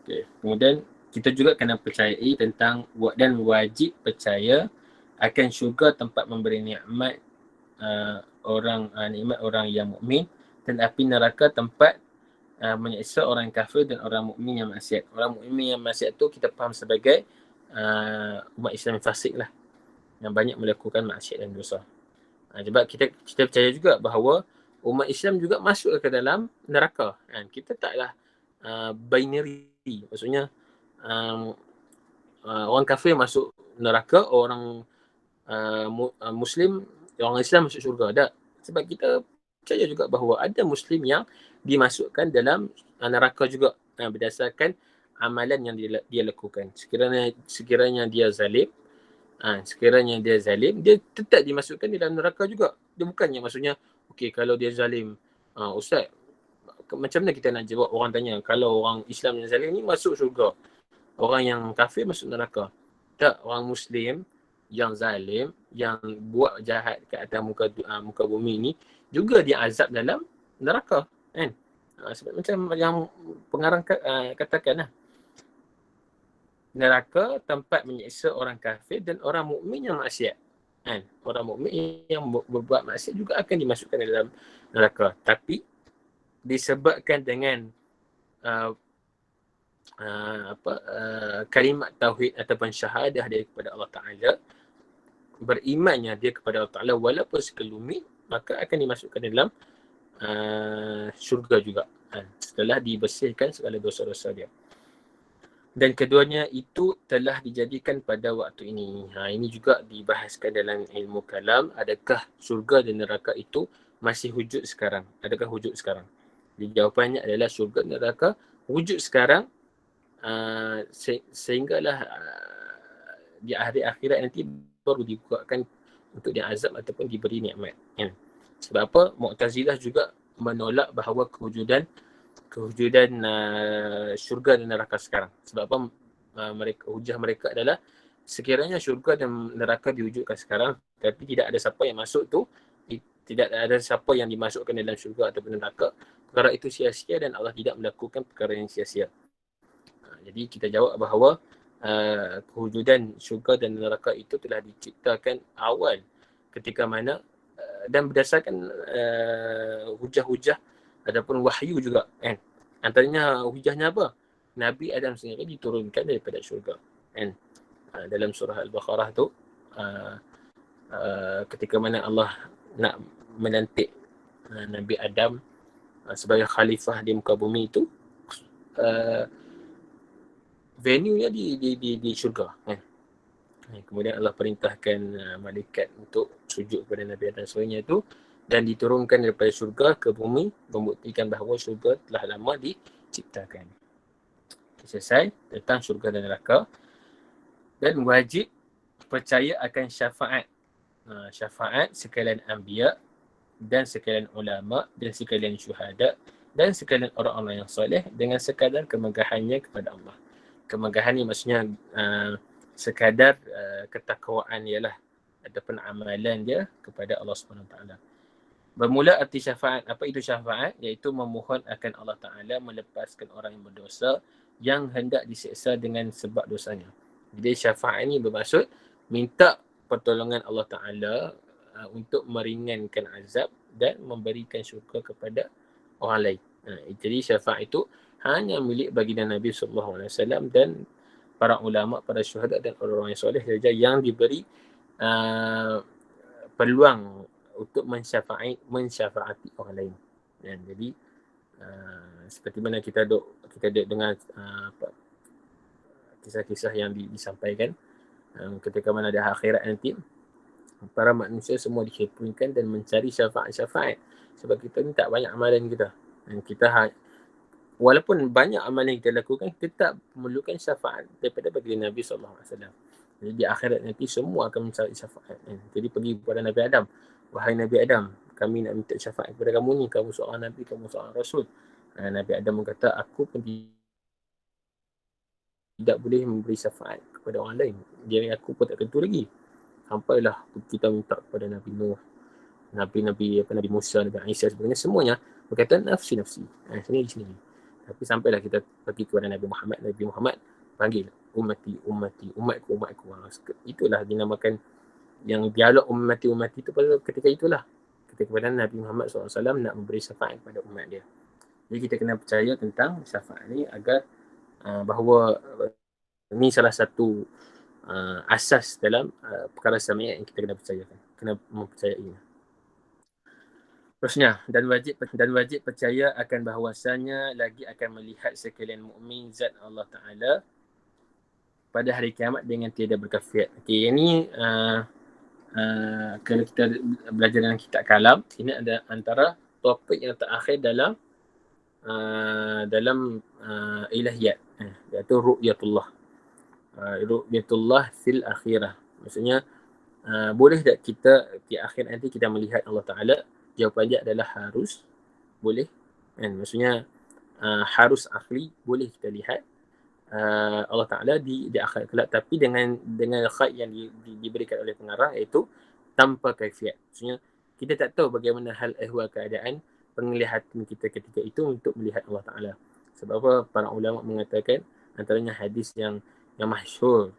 Okay. Kemudian kita juga kena percayai tentang dan wajib percaya akan syurga tempat memberi nikmat nikmat orang yang mukmin, dan api neraka tempat menyiksa orang kafir dan orang mukmin yang maksiat. Orang mukmin yang maksiat tu kita faham sebagai umat Islam yang fasik lah, yang banyak melakukan maksiat dan dosa. Sebab kita percaya juga bahawa umat Islam juga masuk ke dalam neraka. Kita taklah binary. Maksudnya orang kafir masuk neraka, orang Muslim, orang Islam masuk syurga. Tak. Sebab kita percaya juga bahawa ada Muslim yang dimasukkan dalam neraka juga berdasarkan amalan yang dia lakukan. Sekiranya dia zalim, dia tetap dimasukkan dalam neraka juga. Dia bukannya maksudnya, okey, kalau dia zalim, Ustaz, macam mana kita nak jawab orang tanya, kalau orang Islam yang zalim ni masuk syurga, orang yang kafir masuk neraka? Tak, orang Muslim yang zalim, yang buat jahat ke atas muka bumi ni juga dia azab dalam neraka, kan? Sebab macam yang pengarang katakan lah, neraka tempat menyiksa orang kafir dan orang mukmin yang maksiat. Orang mukmin yang berbuat maksiat juga akan dimasukkan dalam neraka. Tapi disebabkan dengan kalimat tauhid ataupun syahadah dia kepada Allah Ta'ala, berimannya dia kepada Allah Ta'ala walaupun sekelumit, maka akan dimasukkan dalam syurga juga, setelah dibersihkan segala dosa-dosa dia. Dan keduanya itu telah dijadikan pada waktu ini. Ini juga dibahaskan dalam ilmu kalam. Adakah syurga dan neraka itu masih wujud sekarang? Adakah wujud sekarang? Jadi jawapannya adalah syurga dan neraka wujud sekarang, sehinggalah di akhir akhirat nanti baru dibukakan untuk diazab ataupun diberi nikmat. Sebab apa? Mu'tazilah juga menolak bahawa kewujudan syurga dan neraka sekarang. Sebab apa? Hujah mereka adalah sekiranya syurga dan neraka diwujudkan sekarang, tapi tidak ada siapa yang masuk tu, tidak ada siapa yang dimasukkan dalam syurga ataupun neraka, perkara itu sia-sia dan Allah tidak melakukan perkara yang sia-sia. Jadi kita jawab bahawa kewujudan syurga dan neraka itu telah diciptakan awal ketika mana dan berdasarkan hujah-hujah ataupun wahyu juga kan. Antaranya hujahnya apa? Nabi Adam sendiri diturunkan daripada syurga kan. Dalam surah Al-Baqarah tu ketika mana Allah nak melantik Nabi Adam sebagai khalifah di muka bumi itu, venue-nya di syurga kan. Kemudian Allah perintahkan malaikat untuk sujud kepada Nabi Adam sebagainya itu, dan diturunkan daripada syurga ke bumi, membuktikan bahawa syurga telah lama diciptakan. Selesai tentang syurga dan neraka. Dan wajib percaya akan syafaat. Syafaat sekalian anbiya dan sekalian ulama dan sekalian syuhada dan sekalian orang-orang yang soleh dengan sekadar kemegahannya kepada Allah. Kemegahan ni maksudnya sekadar ketakwaan ialah ataupun amalan dia kepada Allah SWT. Bermula arti syafaat. Apa itu syafaat? Iaitu memohon akan Allah Ta'ala melepaskan orang yang berdosa yang hendak diseksa dengan sebab dosanya. Jadi syafaat ini bermaksud minta pertolongan Allah Ta'ala untuk meringankan azab dan memberikan syurga kepada orang lain. Jadi syafaat itu hanya milik baginda Nabi SAW dan para ulama, para syuhada dan orang-orang yang soleh saja yang diberi peluang untuk mensyafaati orang lain. Dan jadi seperti mana kita dengar kisah-kisah yang disampaikan ketika mana di akhirat nanti, para manusia semua dihimpunkan dan mencari syafaat. Sebab kita ni tak banyak amalan kita. Dan kita walaupun banyak amalan yang kita lakukan, kita tak memerlukan syafaat daripada baginda Nabi SAW. Jadi di akhirat nanti semua akan mencari syafaat. Jadi pergi kepada Nabi Adam. Wahai Nabi Adam, kami nak minta syafaat kepada kamu ni. Kamu seorang Nabi, kamu seorang Rasul. Nabi Adam berkata, aku pun tidak boleh memberi syafaat kepada orang lain. Diri aku pun tak tentu lagi. Sampailah kita minta kepada Nabi Nuh, Nabi Musa, Nabi Isa sebagainya, semuanya berkata nafsi. Sendiri. Tapi sampailah kita pergi kepada Nabi Muhammad panggil umatku. Itulah dinamakan yang dialog ummati itu pada ketika itulah. Ketika Nabi Muhammad SAW nak memberi syafaat kepada umat dia. Jadi kita kena percaya tentang syafaat ni agar bahawa ini salah satu asas dalam perkara syariat yang kita kena percayakan, kena mempercayainya. Terusnya, dan wajib percaya akan bahawasanya lagi akan melihat sekalian mukmin zat Allah Ta'ala pada hari kiamat dengan tiada berkafiat. Okey, ini kalau kita belajar dalam kitab kalam, ini ada antara topik yang terakhir dalam ilahiyat, iaitu ru'yatullah. Ru'yatullah fil akhirah. Maksudnya boleh tak kita di akhir nanti kita melihat Allah Ta'ala? Jawapan dia adalah harus. Boleh kan? Maksudnya harus akli, boleh kita lihat Allah Ta'ala di akhir kelak, tapi dengan khair yang diberikan oleh pengarang, iaitu tanpa kaifiat. Maksudnya kita tak tahu bagaimana hal ehwal keadaan penglihatan kita ketika itu untuk melihat Allah Ta'ala. Sebab apa? Para ulama mengatakan antaranya hadis yang masyhur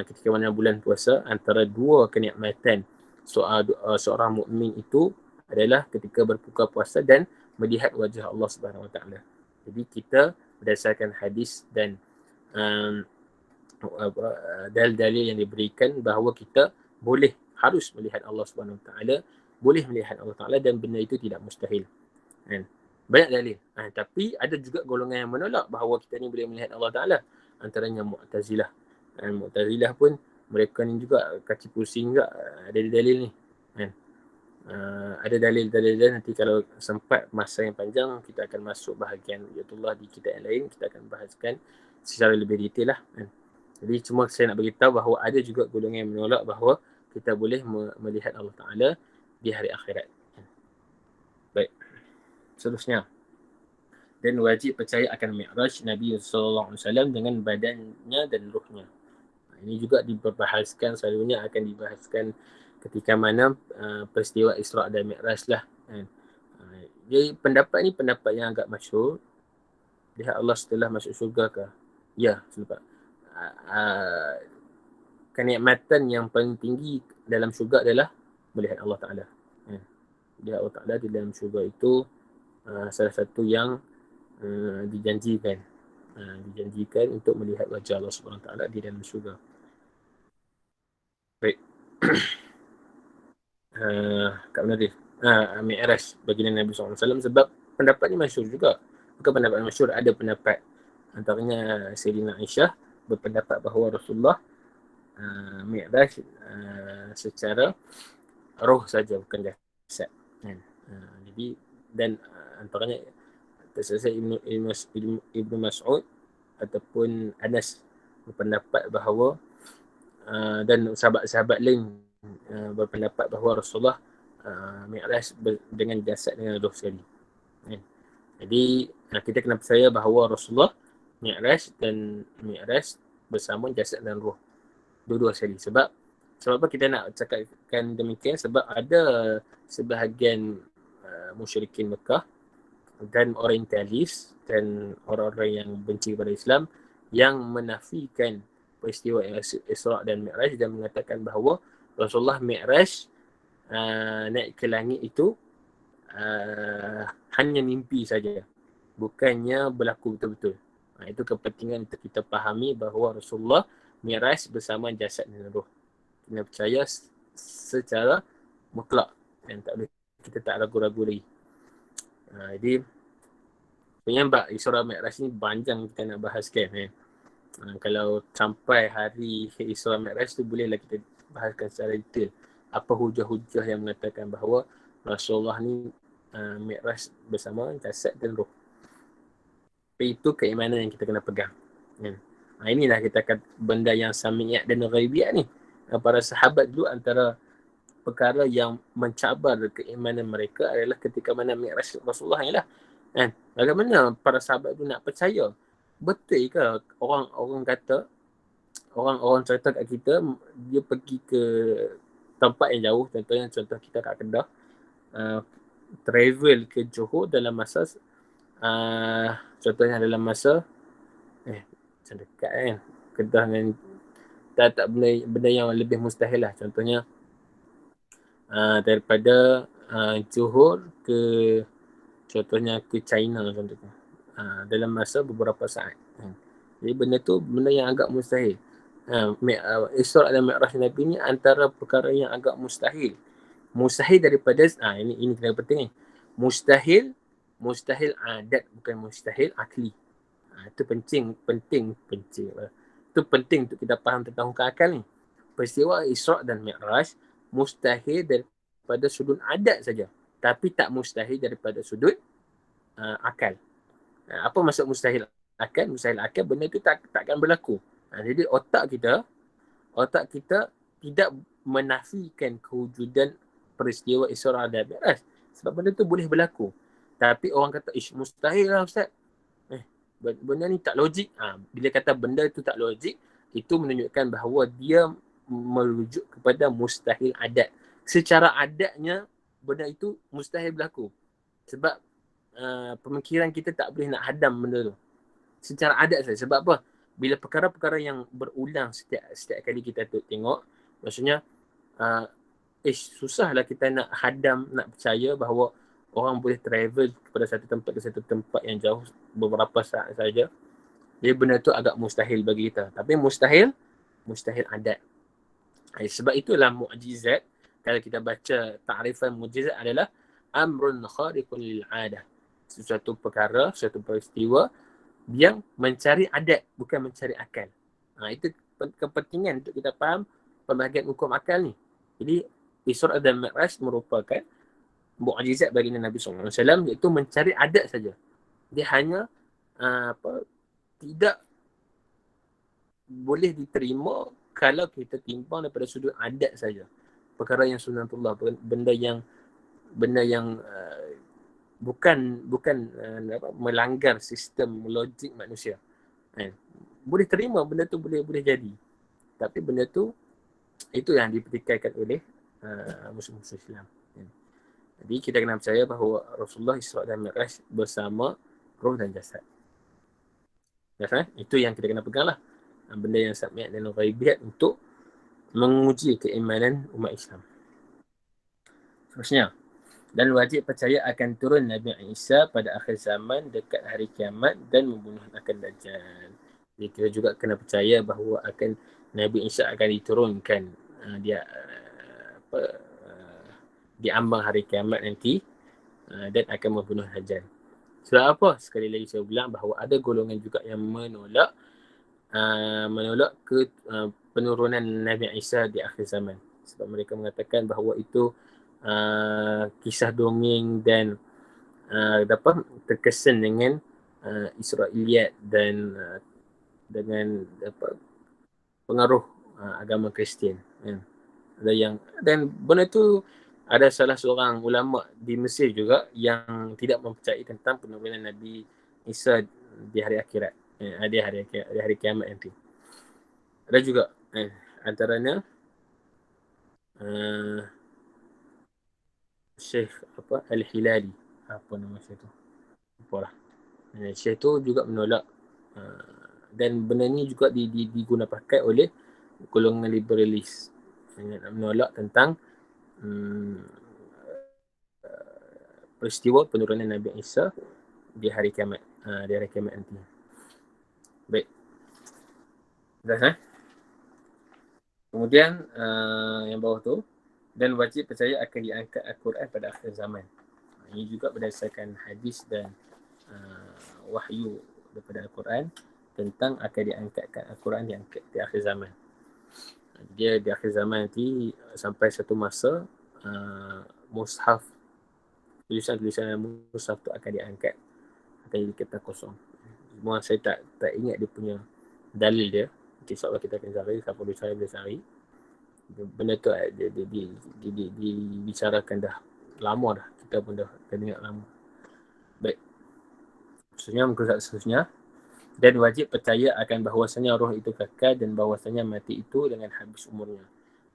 ketika mana bulan puasa, antara dua kenikmatan seorang mukmin itu adalah ketika berbuka puasa dan melihat wajah Allah Subhanahu Wa Taala. Jadi kita berdasarkan hadis dan dalil-dalil yang diberikan bahawa kita harus melihat Allah Subhanahu Wa Taala, boleh melihat Allah Taala, dan benda itu tidak mustahil. Banyak dalil. Tapi ada juga golongan yang menolak bahawa kita ni boleh melihat Allah Taala. Antaranya Mu'tazilah. Mu'tazilah pun mereka ni juga kaki pusing juga ada dalil ni. Ada dalil-dalil dan nanti kalau sempat masa yang panjang kita akan masuk bahagian Ru'yatullah di kitab yang lain, kita akan bahaskan secara lebih detail lah. Jadi cuma saya nak beritahu bahawa ada juga golongan yang menolak bahawa kita boleh melihat Allah Ta'ala di hari akhirat. Baik. Seterusnya, dan wajib percaya akan Mi'raj Nabi SAW dengan badannya dan ruhnya. Ini juga dibahaskan, selalunya akan dibahaskan ketika mana peristiwa Isra' dan Mi'raj lah. Jadi pendapat ni pendapat yang agak masyhur. Lihat Allah setelah masuk syurga ke? Ya, selepas. uh, kenikmatan yang paling tinggi dalam syurga adalah melihat Allah Ta'ala. Melihat Allah Ta'ala di dalam syurga itu salah satu yang dijanjikan. Dijanjikan untuk melihat wajah Allah Subhanahu Wa Ta'ala di dalam syurga. Baik. Kak Nadir. Mi'raj baginda Nabi SAW, sebab pendapat ni masyhur juga. Bukan pendapat masyhur, ada pendapat. Antaranya Sayyidina Aisyah berpendapat bahawa Rasulullah Mi'raj secara roh saja, bukan jasad. Jadi, dan antaranya terselesai Ibnu Mas'ud ataupun Anas berpendapat bahawa dan sahabat-sahabat lain berpendapat bahawa Rasulullah Mi'raj dengan jasad dengan roh sekali. Jadi kita kena percaya bahawa Rasulullah Mi'raj bersama jasad dan roh, dua-dua sekali. Sebab apa kita nak cakapkan demikian? Sebab ada sebahagian musyrikin Mekah dan orientalis dan orang-orang yang benci kepada Islam yang menafikan peristiwa Isra' dan Mi'raj dan mengatakan bahawa Rasulullah Mi'raj naik ke langit itu hanya mimpi saja, bukannya berlaku betul-betul. Itu kepentingan untuk kita fahami bahawa Rasulullah Mi'raj bersama jasad dan roh. Kita percaya secara mutlak dan kita tak ragu-ragu lagi. Jadi sebenarnya bab Isra' Mi'raj ni panjang kita nak bahaskan. Kalau sampai hari Isra' Mi'raj tu bolehlah kita bahaskan secara detail apa hujah-hujah yang mengatakan bahawa Rasulullah ni Mi'raj bersama jasad dan roh. Tapi itu keimanan yang kita kena pegang. Inilah kita kata benda yang samiyat dan ghaibiyat ni. Para sahabat dulu antara perkara yang mencabar keimanan mereka adalah ketika mana Mi'raj Rasulullah ni lah. Bagaimana para sahabat tu nak percaya? Betul ke orang kata, orang cerita kat kita, dia pergi ke tempat yang jauh, contoh kita kat Kedah, travel ke Johor dalam masa contohnya dalam masa macam dekat kan, Kedah dengan tak benda yang lebih mustahil lah. Contohnya daripada Johor ke contohnya ke China contohnya, dalam masa beberapa saat. Jadi benda tu benda yang agak mustahil. Isra' dan Mi'raj Nabi ni antara perkara yang agak mustahil. Mustahil daripada ini kena penting ni. Mustahil adat, bukan mustahil akli. Itu penting. Itu penting untuk kita faham tentang hukum akal ni. Peristiwa Isra' dan Mi'raj mustahil daripada sudut adat saja, tapi tak mustahil daripada sudut akal. Apa maksud mustahil akal? Mustahil akal, benda itu takkan berlaku. Jadi otak kita tidak menafikan kewujudan peristiwa Isra' dan Mi'raj, sebab benda itu boleh berlaku. Tapi orang kata, mustahil lah Ustaz. Benda ni tak logik. Bila kata benda itu tak logik, itu menunjukkan bahawa dia merujuk kepada mustahil adat. Secara adatnya, benda itu mustahil berlaku. Sebab pemikiran kita tak boleh nak hadam benda tu. Secara adat saja. Sebab apa? Bila perkara-perkara yang berulang setiap kali kita tengok, maksudnya susahlah kita nak hadam, nak percaya bahawa orang boleh travel kepada satu tempat ke satu tempat yang jauh beberapa saat saja. Jadi benda tu agak mustahil bagi kita. Tapi mustahil adat. Sebab itulah mukjizat, kalau kita baca ta'rifan mukjizat adalah amrun khariqun lil 'adah. Sesuatu perkara, sesuatu peristiwa yang mencari adat, bukan mencari akal. Itu kepentingan untuk kita faham pembahagian hukum akal ni. Jadi Isra' dan Mi'raj merupakan mukjizat bagi Nabi SAW, iaitu mencari adat saja. Dia hanya tidak boleh diterima kalau kita timbang daripada sudut adat saja. Perkara yang sunatullah, benda yang bukan melanggar sistem logik manusia. Boleh terima benda tu, boleh jadi. Tapi benda tu, itu yang dipertikaikan oleh musuh-musuh Islam. Jadi kita kena percaya bahawa Rasulullah Isra' dan Mi'raj bersama roh dan jasad. Itu yang kita kena pegang lah. benda yang sabit dan ghaibiyat untuk menguji keimanan umat Islam. Seterusnya, dan wajib percaya akan turun Nabi Isa pada akhir zaman dekat hari kiamat dan membunuh akan Dajjal. Jadi kita juga kena percaya bahawa akan Nabi Isa akan diturunkan dia apa di ambang hari kiamat nanti dan akan membunuh Dajjal. Sebab apa? Sekali lagi saya bilang bahawa ada golongan juga yang menolak ke penurunan Nabi Isa di akhir zaman. Sebab mereka mengatakan bahawa itu kisah dongeng dan dapat terkesan dengan Israiliyat dan dengan pengaruh agama Kristian. Ada yang, dan benda tu ada salah seorang ulama di Mesir juga yang tidak mempercayai tentang penurunan Nabi Isa di hari akhirat, di hari kiamat nanti. Ada juga antaranya Syekh Al-Hilali, apa nama Syekh tu? Apalah. Syekh tu juga menolak dan benda ni juga diguna pakai oleh golongan liberalis yang menolak tentang peristiwa penurunan Nabi Isa di hari kiamat, nanti. Baik. Dah. Kemudian yang bawah tu, dan wajib percaya akan diangkat Al-Quran pada akhir zaman. Ini juga berdasarkan hadis dan wahyu daripada Al-Quran tentang akan diangkatkan Al-Quran di akhir zaman. Dia di akhir zaman nanti sampai satu masa mushaf, tulisan-tulisan mushaf tu akan diangkat, akan jadi kertas kosong. Semua saya tak ingat dia punya dalil dia. Nanti insyaAllah kita akan cari, siapa boleh cari. Benda tu dibicarakan dah lama dah. Kita pun dah dengar lama. Baik. Seterusnya, dan wajib percaya akan bahawasanya roh itu kekal dan bahawasanya mati itu dengan habis umurnya.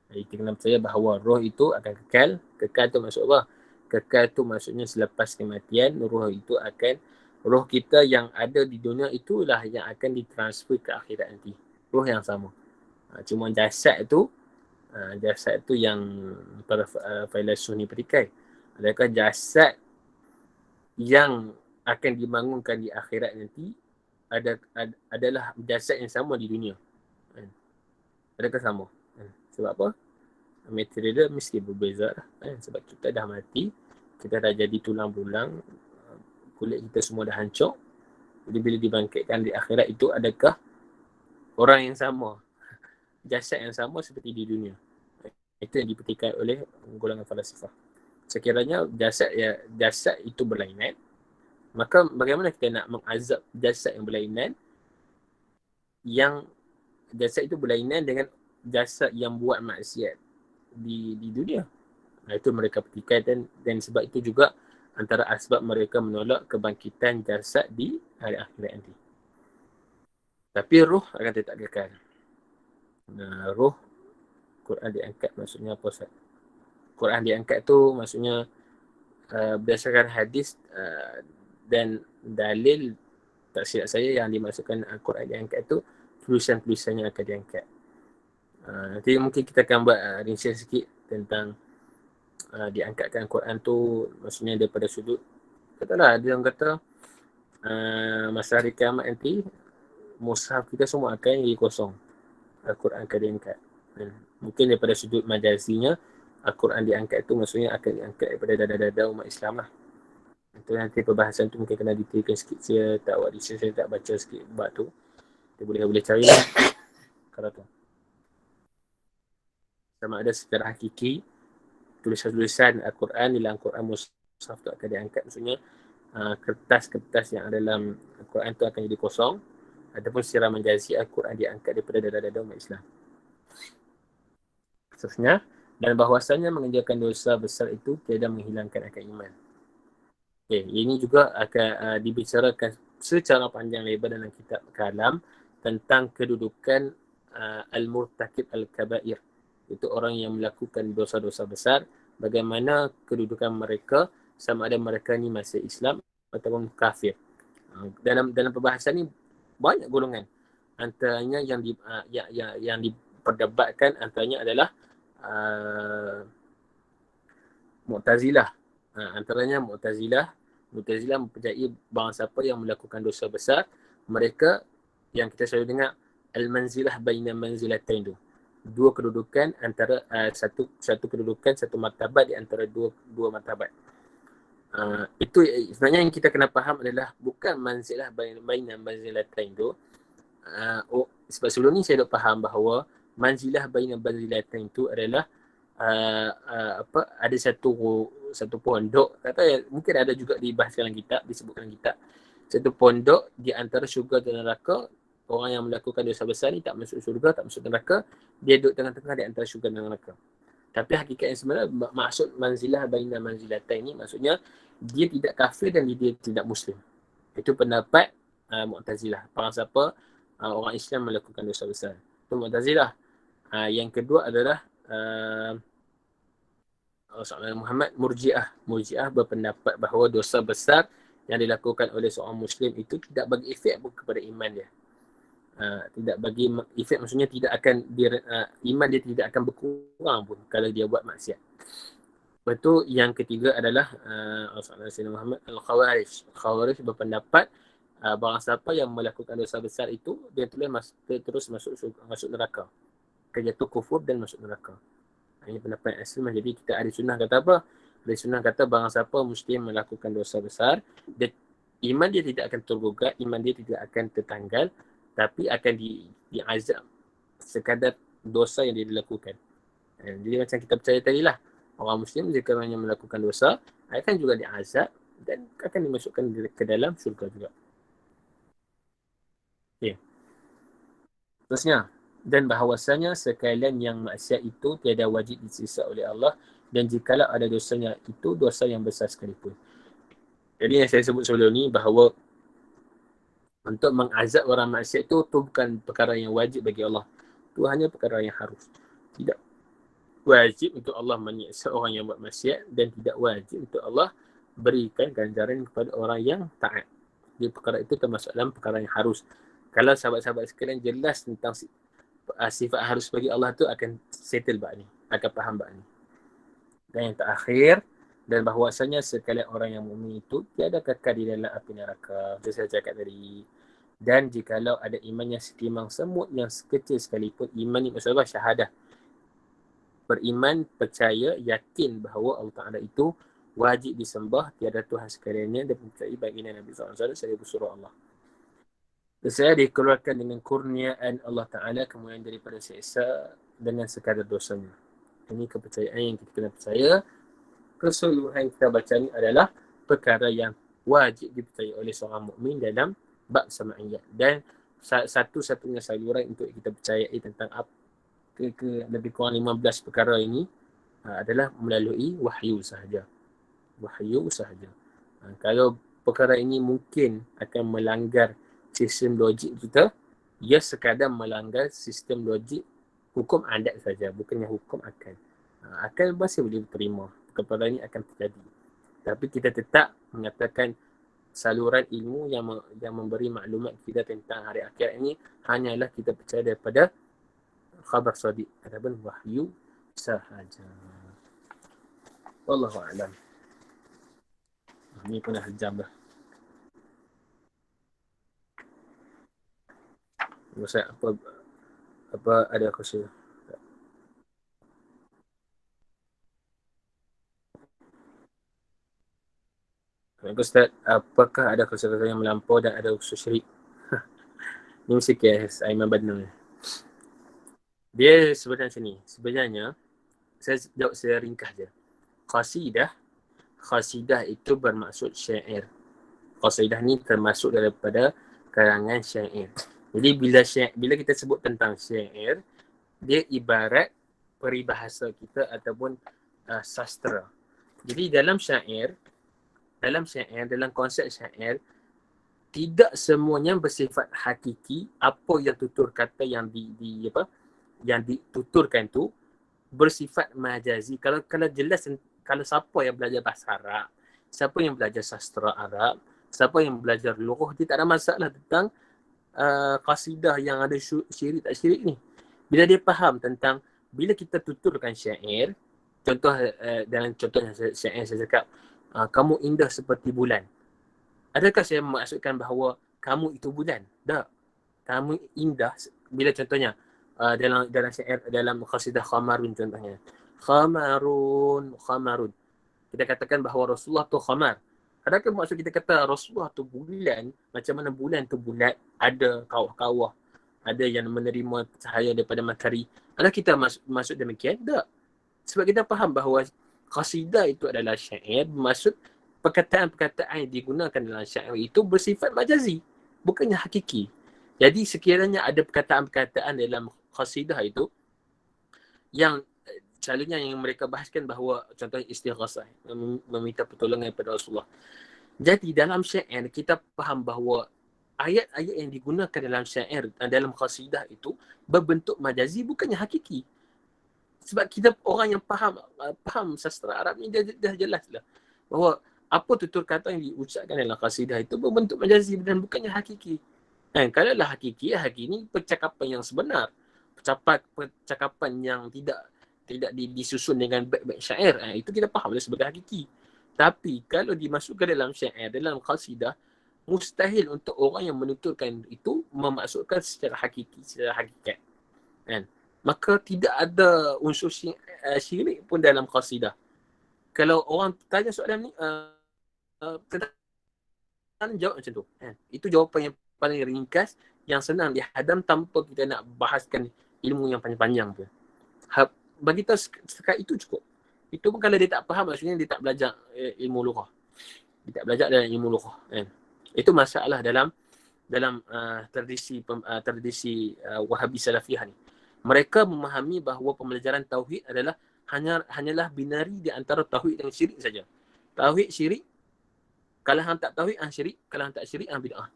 Jadi kita kena percaya bahawa roh itu akan kekal. Kekal tu maksud apa? Kekal tu maksudnya selepas kematian, roh kita yang ada di dunia itulah yang akan ditransfer ke akhirat nanti. Roh yang sama. Cuma jasad tu yang para filsuf ni petikai. Adakah jasad yang akan dibangunkan di akhirat nanti adalah jasad yang sama di dunia? Adakah sama? Sebab apa? Material dia mesti berbeza lah. Sebab kita dah mati, kita dah jadi tulang belulang, kulit kita semua dah hancur. Jadi bila dibangkitkan di akhirat itu, adakah orang yang sama, jasad yang sama seperti di dunia? Itu yang dipetikai oleh golongan falsafah. Sekiranya jasad itu berlainan, maka bagaimana kita nak mengazab jasad yang berlainan, yang jasad itu berlainan dengan jasad yang buat maksiat di dunia? Itu mereka petikai, dan sebab itu juga antara asbab mereka menolak kebangkitan jasad di hari akhirat nanti. Tapi roh akan tetap kekal. Roh Quran diangkat maksudnya apa? Quran diangkat tu maksudnya berdasarkan hadis dan dalil, tak silap saya yang dimaksudkan Al-Quran diangkat tu tulisan-tulisannya akan diangkat. Nanti mungkin kita akan buat rincian sikit tentang diangkatkan Quran tu, maksudnya daripada sudut, katalah dia orang kata masa hari kiamat nanti mushaf kita semua akan jadi kosong, Al-Quran akan diangkat. Mungkin daripada sudut majazinya, Al-Quran diangkat tu maksudnya akan diangkat daripada dada-dada umat Islam lah. Itu nanti perbahasan tu mungkin kena detailkan sikit. Saya tak buat research, saya tak baca sikit bab tu. Kita boleh cari lah kalau tu. Sama ada secara hakiki tulisan-tulisan Al-Quran dalam Al-Quran mushaf tu akan diangkat, maksudnya kertas-kertas yang ada dalam Al-Quran tu akan jadi kosong, ataupun secara majazi Al-Quran diangkat daripada dada-dada umat Islam. Seterusnya, dan bahawasanya mengerjakan dosa besar itu tiada menghilangkan akal iman. Ini juga akan dibicarakan secara panjang lebar dalam kitab Kalam tentang kedudukan al-murtakib al-kabair, itu orang yang melakukan dosa-dosa besar, bagaimana kedudukan mereka, sama ada mereka ni masih Islam ataupun kafir. Dalam perbahasan ni banyak golongan. Antaranya yang diperdebatkan antaranya adalah Mu'tazilah. Antaranya Mu'tazilah mempercayai bahawa siapa yang melakukan dosa besar, mereka yang kita selalu dengar al-manzilah baina manzilatain tu. Dua kedudukan antara satu kedudukan, satu martabat di antara dua martabat. Itu sebenarnya yang kita kena faham adalah bukan manzilah baina manzilatain tu. Sebab sebelum ni saya dah faham bahawa manzilah baina manzilatain tu adalah ada satu pondok, kata mungkin ada juga dibahas dalam kitab, disebutkan dalam kitab, satu pondok di antara syurga dan neraka. Orang yang melakukan dosa besar ni tak masuk syurga, tak masuk neraka, dia duduk tengah-tengah di antara syurga dan neraka. Tapi hakikat yang sebenarnya maksud manzilah baina manzilatain ni maksudnya dia tidak kafir dan dia tidak muslim. Itu pendapat Mu'tazilah. Orang siapa orang Islam melakukan dosa besar, itu Mu'tazilah. Yang kedua adalah Muhammad Murji'ah berpendapat bahawa dosa besar yang dilakukan oleh seorang Muslim itu tidak bagi efek pun kepada iman dia. Tidak bagi efek, maksudnya tidak akan iman dia tidak akan berkurang pun kalau dia buat maksiat. Lepas yang ketiga adalah Muhammad Al-Khawarij berpendapat barang siapa yang melakukan dosa besar itu dia terus masuk neraka. Jatuh kufur dan masuk neraka. Ini pendapat asli. Jadi kita ahli sunnah kata apa? Ahli sunnah kata barang siapa Muslim melakukan dosa besar, iman dia tidak akan tergugat, iman dia tidak akan tertanggal, tapi akan diazab sekadar dosa yang dia lakukan. Jadi macam kita percaya tadi lah, orang Muslim jika hanya melakukan dosa akan juga diazab dan akan dimasukkan ke dalam syurga juga. Okay. Terusnya, dan bahawasanya sekalian yang maksiat itu tiada wajib disiksa oleh Allah, dan jikalau ada dosanya itu dosa yang besar sekalipun. Jadi yang saya sebut sebelum ni bahawa untuk mengazab orang maksiat itu bukan perkara yang wajib bagi Allah. Itu hanya perkara yang harus. Tidak wajib untuk Allah menyiksa orang yang buat maksiat, dan tidak wajib untuk Allah berikan ganjaran kepada orang yang taat. Jadi perkara itu termasuk dalam perkara yang harus. Kalau sahabat-sahabat sekalian jelas tentang sifat harus bagi Allah tu, akan settle bab ni, akan faham bab ni. Dan yang terakhir, dan bahawasanya sekalian orang yang mukmin itu tiada kekal di dalam api neraka. Itu saya cakap tadi. Dan jikalau ada iman yang setimang semut yang sekecil sekalipun, iman ni maksudnya syahadah, beriman, percaya, yakin bahawa Allah Ta'ala itu wajib disembah, tiada Tuhan sekaliannya, dan percaya baginda Nabi SAW sebagai pesuruh Allah. Saya dikeluarkan dengan kurniaan Allah Ta'ala, kemudian daripada siksa dengan sekadar dosanya. Ini kepercayaan yang kita kena percaya. Keseluruhan kita baca ni adalah perkara yang wajib dipercayai oleh seorang mukmin dalam bab sama'iyat. Dan satu-satunya saluran untuk kita percayai tentang lebih kurang 15 perkara ini adalah melalui wahyu sahaja. Wahyu sahaja. Kalau perkara ini mungkin akan melanggar sistem logik kita, ia sekadar melanggar sistem logik hukum adat saja, bukannya hukum akal. Akal masih boleh diterima, perkara ini akan terjadi. Tapi kita tetap mengatakan saluran ilmu yang memberi maklumat kita tentang hari akhirat ini hanyalah kita percaya daripada khabar sadiq ataupun wahyu sahaja. Wallahu a'lam. Ini pun dah jam dah. Ustaz, apa ada question? Ustaz, apakah ada question yang melampau dan ada usul syirik? Ini mesti kes Aiman Badnul. Dia sebenarnya macam ni. Sebenarnya, saya jawab secara ringkas je. Qasidah itu bermaksud syair. Qasidah ni termasuk daripada karangan syair. Jadi bila kita sebut tentang syair, dia ibarat peribahasa kita ataupun sastra. Jadi dalam konsep syair, tidak semuanya bersifat hakiki. Apa yang tutur kata yang dituturkan tu bersifat majazi. Kalau jelas, kalau siapa yang belajar bahasa Arab, siapa yang belajar sastra Arab, siapa yang belajar lughah, dia tak ada masalah tentang qasidah yang ada syirik tak syirik ni. Bila dia faham tentang, bila kita tuturkan syair, contoh dalam contohnya syair saya cakap, kamu indah seperti bulan. Adakah saya maksudkan bahawa kamu itu bulan? Tak. Kamu indah bila contohnya dalam syair, dalam qasidah Khamarun contohnya. Khamarun. Kita katakan bahawa Rasulullah tu khamar. Adakah maksud kita kata Rasulullah tu bulan, macam mana bulan tu bulat, ada kawah-kawah, ada yang menerima cahaya daripada matahari. Adakah kita maksud demikian? Tak. Sebab kita faham bahawa qasidah itu adalah syair, maksud perkataan-perkataan yang digunakan dalam syair itu bersifat majazi, bukannya hakiki. Jadi sekiranya ada perkataan-perkataan dalam qasidah itu yang selalunya yang mereka bahaskan bahawa contohnya istighasah, meminta pertolongan kepada Rasulullah. Jadi dalam syair kita faham bahawa ayat-ayat yang digunakan dalam syair, dalam qasidah itu berbentuk majazi, bukannya hakiki. Sebab kita orang yang faham sastra Arab ni dah jelas lah bahawa apa tutur kata yang diucapkan dalam qasidah itu berbentuk majazi dan bukannya hakiki. Kalau lah hakiki ni percakapan yang sebenar, percakapan yang tidak disusun dengan baik-baik syair, itu kita faham sebagai hakiki. Tapi kalau dimasukkan dalam syair, dalam qasidah, mustahil untuk orang yang menuturkan itu memaksudkan secara hakiki, secara hakikat. Kan? Maka tidak ada unsur syirik pun dalam qasidah. Kalau orang tanya soalan ni, jawab macam tu. Itu jawapan yang paling ringkas, yang senang dihadam tanpa kita nak bahaskan ilmu yang panjang-panjang tu. Bagi tahu sekat itu cukup. Itu pun kalau dia tak faham, maksudnya dia tak belajar ilmu lughah. Dia tak belajar dalam ilmu lughah. Itu masalah dalam tradisi Wahabi Salafiyah ni. Mereka memahami bahawa pembelajaran tauhid adalah hanyalah binari di antara tauhid dan syirik saja. Tauhid syirik, kalau hang tak tauhid hang syirik, kalau hang tak syirik hang bid'ah.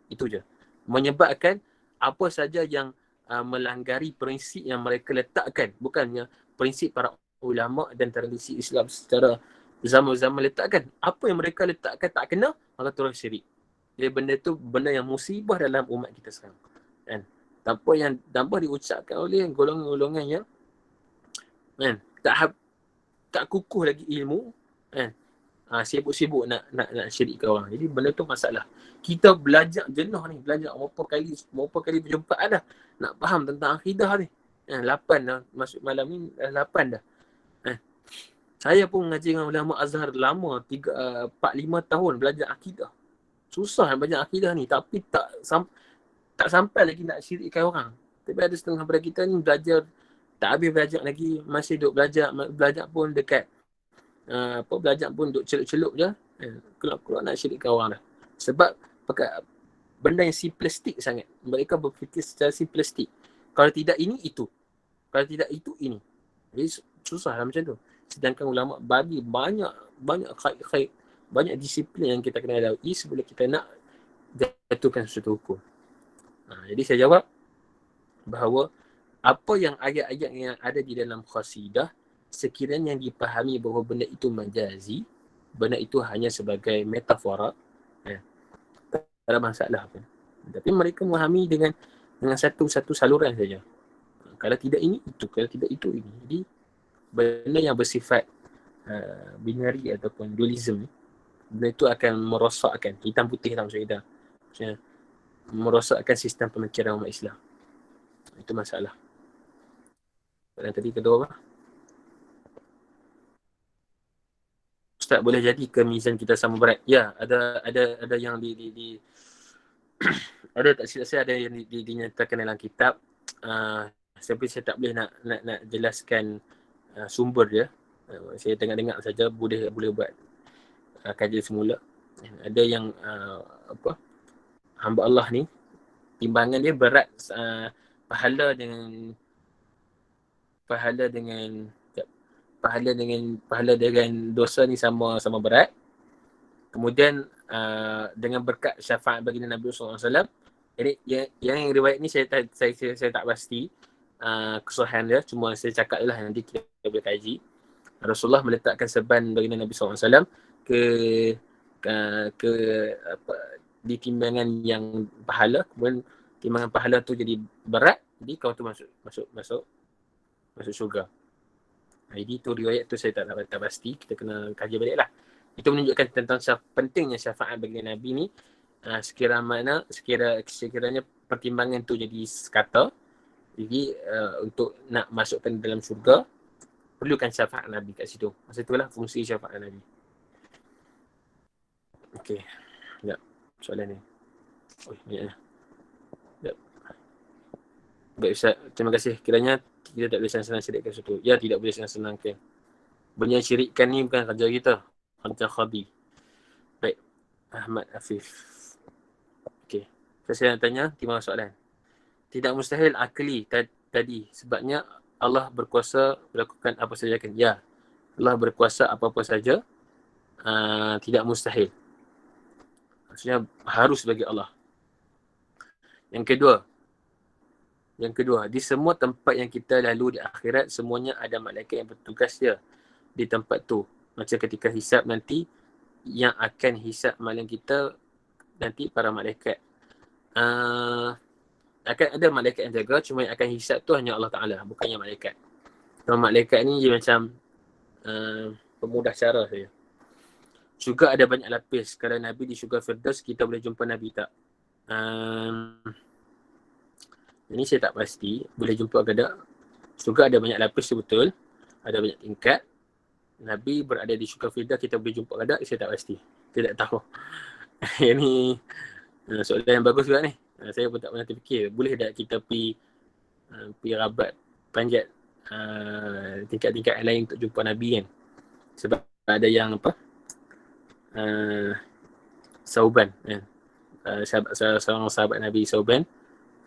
Itu je. Menyebabkan apa saja yang melanggari prinsip yang mereka letakkan, bukannya prinsip para ulama dan tradisi Islam secara zaman-zaman letakkan. Apa yang mereka letakkan tak kena, maka terus syirik. Jadi benda tu benda yang musibah dalam umat kita sekarang. Kan? Tanpa diucapkan oleh golongan-golongan yang tak kukuh lagi ilmu, sibuk-sibuk nak syirikkan orang. Jadi benda tu masalah. Kita belajar jenuh ni, belajar berapa kali perjumpaan dah nak faham tentang akidah ni. 8 dah, masuk malam ni 8 dah. Saya pun mengaji dengan ulama Azhar lama, 4-5 tahun belajar akidah. Susah nak belajar akidah ni, tapi tak sampai lagi nak syirikkan orang. Tapi ada setengah daripada kita ni belajar, tak habis belajar lagi, masih duk belajar pun dekat belajar pun duk celup-celup je. Keluar nak syirikkan orang dah. Sebab benda yang simplistik sangat. Mereka berfikir secara simplistik. Kalau tidak ini, itu. Kalau tidak itu, ini. Jadi susah lah macam tu. Sedangkan ulama bagi banyak khair, banyak disiplin yang kita kena lalui sebelum kita nak jatuhkan sesuatu hukum. Jadi saya jawab bahawa apa yang ayat-ayat yang ada di dalam qasidah, sekiranya yang dipahami bahawa benda itu majazi, benda itu hanya sebagai metafora, tak ada masalah pun. Tapi mereka memahami dengan satu saluran saja. Kalau tidak ini, itu. Kalau tidak itu, ini. Jadi benda yang bersifat binary ataupun dualism, benda itu akan merosakkan, hitam putih lah maksud kita. Maksudnya merosakkan sistem pemikiran umat Islam. Itu masalah. Dan tadi kedua apa? Ustaz, boleh jadi ke mizan kita sama berat? Ya, ada yang di ada, tak silap saya, ada yang dinyatakan dalam kitab. Tapi saya tak boleh nak jelaskan sumber dia. Saya dengar saja, boleh buat kajian semula. Ada yang hamba Allah ni timbangan dia berat, pahala dengan dosa ni sama berat. Kemudian dengan berkat syafaat baginda Nabi sallallahu alaihi wasallam. Jadi yang riwayat ni saya tak pasti kesusahan dia, cuma saya cakap lah, nanti kita boleh kaji. Rasulullah meletakkan serban baginda Nabi sallallahu alaihi wasallam ke di timbangan yang pahala, kemudian timbangan pahala tu jadi berat, jadi kau tu masuk syurga. Jadi tu riwayat tu saya tak pasti, kita kena kaji balik lah. Itu menunjukkan tentang pentingnya syafaat bagi Nabi ni. Sekiranya pertimbangan tu jadi sekata, jadi untuk nak masukkan dalam syurga, perlukan syafaat Nabi kat situ. Masa itulah fungsi syafaat Nabi. Okey. Sekejap. Soalan ni. Oh, banyaknya. Sekejap. Baik Ustaz, terima kasih. Kiranya kita tak boleh senang-senang syirikkan sesuatu. Ya, tidak boleh senang-senangkan. Benda syirikkan ni bukan kerja kita. Kerja Khabi. Baik. Ahmad Afif. Okey. Saya nak tanya 5 soalan. Tidak mustahil akli tadi. Sebabnya Allah berkuasa melakukan apa saja kan? Ya. Allah berkuasa apa-apa saja. Tidak mustahil. Maksudnya harus bagi Allah. Yang kedua, di semua tempat yang kita lalu di akhirat, semuanya ada malaikat yang bertugas dia di tempat tu. Macam ketika hisab nanti, yang akan hisab malam kita nanti para malaikat. Akan ada malaikat yang jaga, cuma yang akan hisab tu hanya Allah Ta'ala, bukannya malaikat. So, malaikat ni dia macam pemudah cara saja. Syurga ada banyak lapis. Kalau Nabi di syurga Firdaus, kita boleh jumpa Nabi tak? Ini saya tak pasti. Boleh jumpa ke tak? Syurga ada banyak lapis, betul. Ada banyak tingkat. Nabi berada di syurga Firdaus, kita boleh jumpa ke tak? Saya tak pasti. Saya tak tahu. Ini soalan yang bagus juga ni. Saya pun tak pernah terfikir. Boleh tak kita pergi rabat, panjat tingkat-tingkat lain untuk jumpa Nabi kan? Sebab ada yang apa? Sauban kan? Seorang sahabat Nabi Sauban.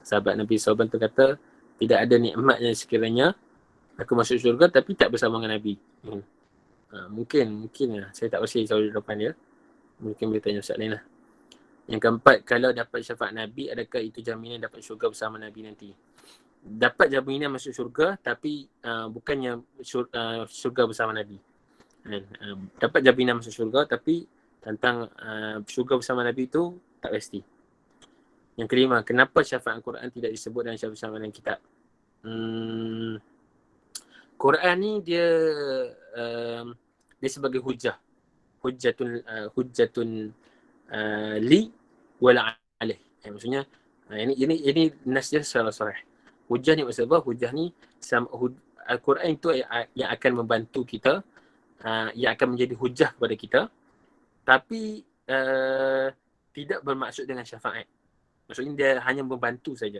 Sahabat Nabi Sauban tu kata, tidak ada nikmat yang sekiranya aku masuk syurga tapi tak bersama dengan Nabi. Mungkin lah. Saya tak pasti tahun depan dia. Mungkin boleh tanya Ustaz lain lah. Yang keempat, kalau dapat syafaat Nabi, adakah itu jaminan dapat syurga bersama Nabi nanti? Dapat jaminan masuk syurga, tapi bukannya syurga bersama Nabi. Dapat jaminan masuk syurga, tapi tentang syurga bersama Nabi itu tak pasti. Yang kelima, kenapa syafaat Al-Quran tidak disebut dalam syafaat dalam kitab? Quran ni dia sebagai hujah. Hujjatun li wala alaih. Maksudnya ini nasnya secara sahih. Hujah ni maksud apa? Hujah ni Al-Quran itu yang akan membantu kita, yang akan menjadi hujah kepada kita, tapi tidak bermaksud dengan syafaat. Maksudnya dia hanya membantu saja.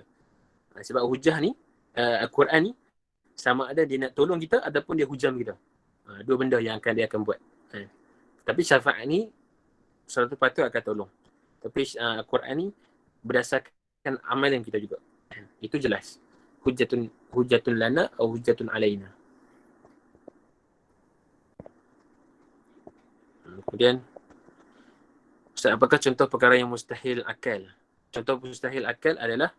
Sebab hujah ni, Al-Quran ni sama ada dia nak tolong kita ataupun dia hujam kita. Dua benda yang dia akan buat. Tapi syafaat ni 100% akan tolong. Tapi Al-Quran ni berdasarkan amalan kita juga. Itu jelas. Hujjatun lana atau hujjatun alaina. Kemudian, Ustaz, apakah contoh perkara yang mustahil akal? Contoh mustahil akal adalah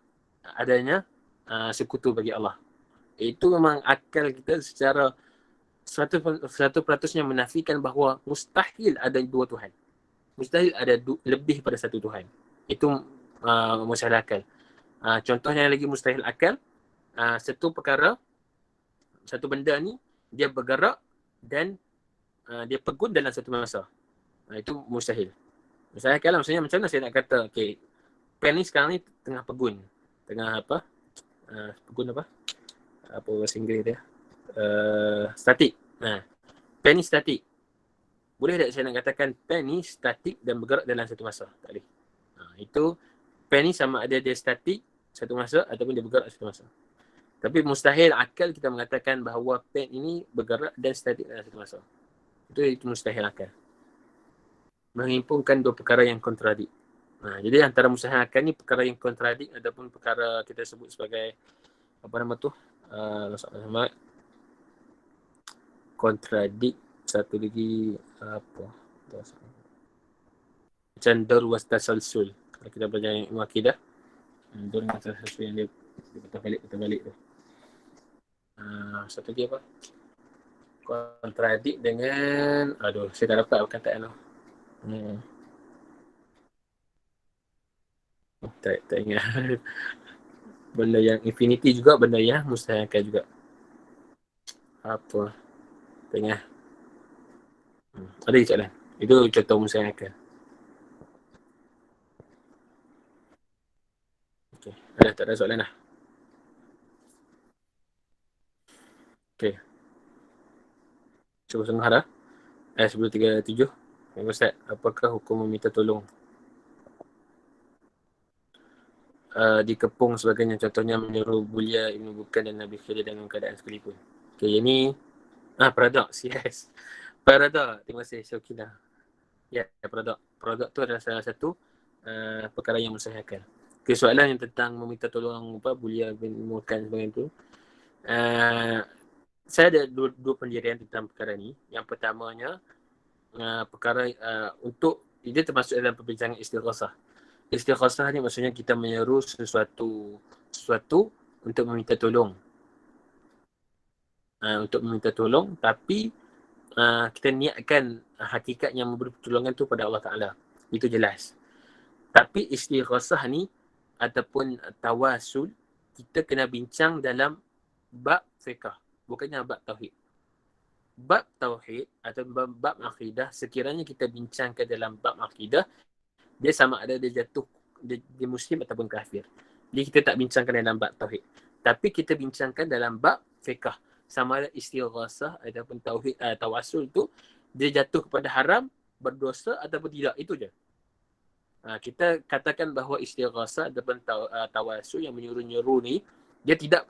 adanya sekutu bagi Allah. Itu memang akal kita secara 100% menafikan bahawa mustahil ada dua Tuhan. Mustahil ada lebih pada satu Tuhan. Itu mustahil akal. Contohnya lagi mustahil akal, satu perkara, satu benda ni dia bergerak dan dia pegun dalam satu masa. Itu mustahil. Mustahil akal lah, maksudnya macam mana saya nak kata, okay, pen ni sekarang ni tengah pegun. Tengah apa? Pegun apa? Apa bahasa Inggeris dia? Statik. Pen ni statik. Boleh tak saya nak katakan pen ni statik dan bergerak dalam satu masa? Tak boleh. Itu pen ni sama ada dia statik satu masa ataupun dia bergerak satu masa. Tapi mustahil akal kita mengatakan bahawa pen ini bergerak dan statik dalam satu masa. Itu mustahil akal. Menghimpunkan dua perkara yang kontradik. Jadi antara mustahil akal ni perkara yang kontradik ataupun perkara kita sebut sebagai apa nama tu? Sama kontradik. Satu lagi apa? Macam dur was tasalsul. Kalau kita belajar ilmu akidah, dur was tasalsul yang dia putar balik tu. Satu lagi apa? Kontradik dengan saya tak dapat perkataan tu. Tak ingat. Benda yang infinity juga, benda yang mustahilkan juga. Apa? Tak ingat. Ada soalan? Itu contoh mustahilkan. Okay. Tak ada soalan lah. Okay. Cuba setengah dah. 10:37. Ustaz, apakah hukum meminta tolong? Dikepung sebagainya, contohnya menyuruh Bulia Ibn Bukan dan Nabi Khidir dalam keadaan sekalipun. Okay, ini paradoks, yes. Paradoks, terima kasih Syokina. Ya, paradoks. Paradoks tu adalah salah satu perkara yang mustahilkan. Okay, soalan yang tentang meminta tolong Bulia Ibn Bukan sebagainya tu. Saya ada dua pendirian tentang perkara ni. Yang pertamanya, perkara untuk, dia termasuk dalam perbincangan istighasah. Istighasah ni maksudnya kita menyeru sesuatu untuk meminta tolong. Untuk meminta tolong, tapi kita niatkan hakikat yang memberi pertolongan tu pada Allah Ta'ala. Itu jelas. Tapi istighasah ni ataupun tawasul, kita kena bincang dalam bab fiqh, bukannya bab tauhid. Bab tauhid atau bab akidah, sekiranya kita bincangkan dalam bab akidah, dia sama ada dia jatuh dia muslim ataupun kafir. Jadi kita tak bincangkan dalam bab tauhid. Tapi kita bincangkan dalam bab fiqh. Sama ada istighasah ataupun tauhid tawasul tu dia jatuh kepada haram, berdosa ataupun tidak. Itu je. Kita katakan bahawa istighasah ataupun tawasul yang menyuruh-nyuruh ni, dia tidak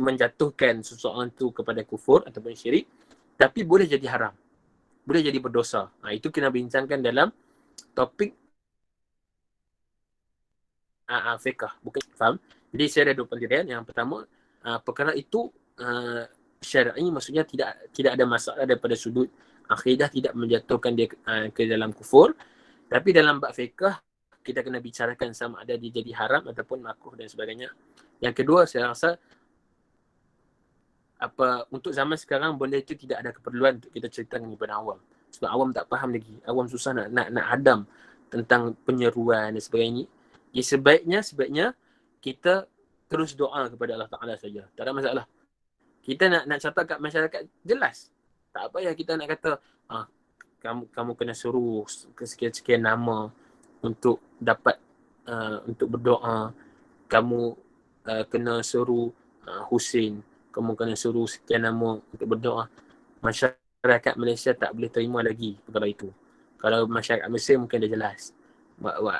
menjatuhkan seseorang tu kepada kufur ataupun syirik, tapi boleh jadi haram. Boleh jadi berdosa. Itu kena bincangkan dalam topik fiqh, bukan faham. Jadi saya ada dua pendirian. Yang pertama, perkara itu syar'i, maksudnya tidak ada masalah daripada sudut akidah, tidak menjatuhkan dia ke dalam kufur. Tapi dalam bab fiqh kita kena bicarakan sama ada dia jadi haram ataupun makruh dan sebagainya. Yang kedua, saya rasa untuk zaman sekarang benda itu tidak ada keperluan untuk kita ceritakan kepada awam. Sebab awam tak faham lagi. Awam susah nak hadam tentang penyeruan dan sebagainya. Ya, sebaiknya kita terus doa kepada Allah Ta'ala saja. Tak ada masalah. Kita nak cakap kat masyarakat jelas. Tak payah kita nak kata kamu kena suruh sekian-sekian nama untuk dapat untuk berdoa. Kamu kena suruh Husin. Kamu kena suruh sekian nama untuk berdoa. Masyarakat Malaysia tak boleh terima lagi perkara itu. Kalau masyarakat Mesir mungkin dah jelas.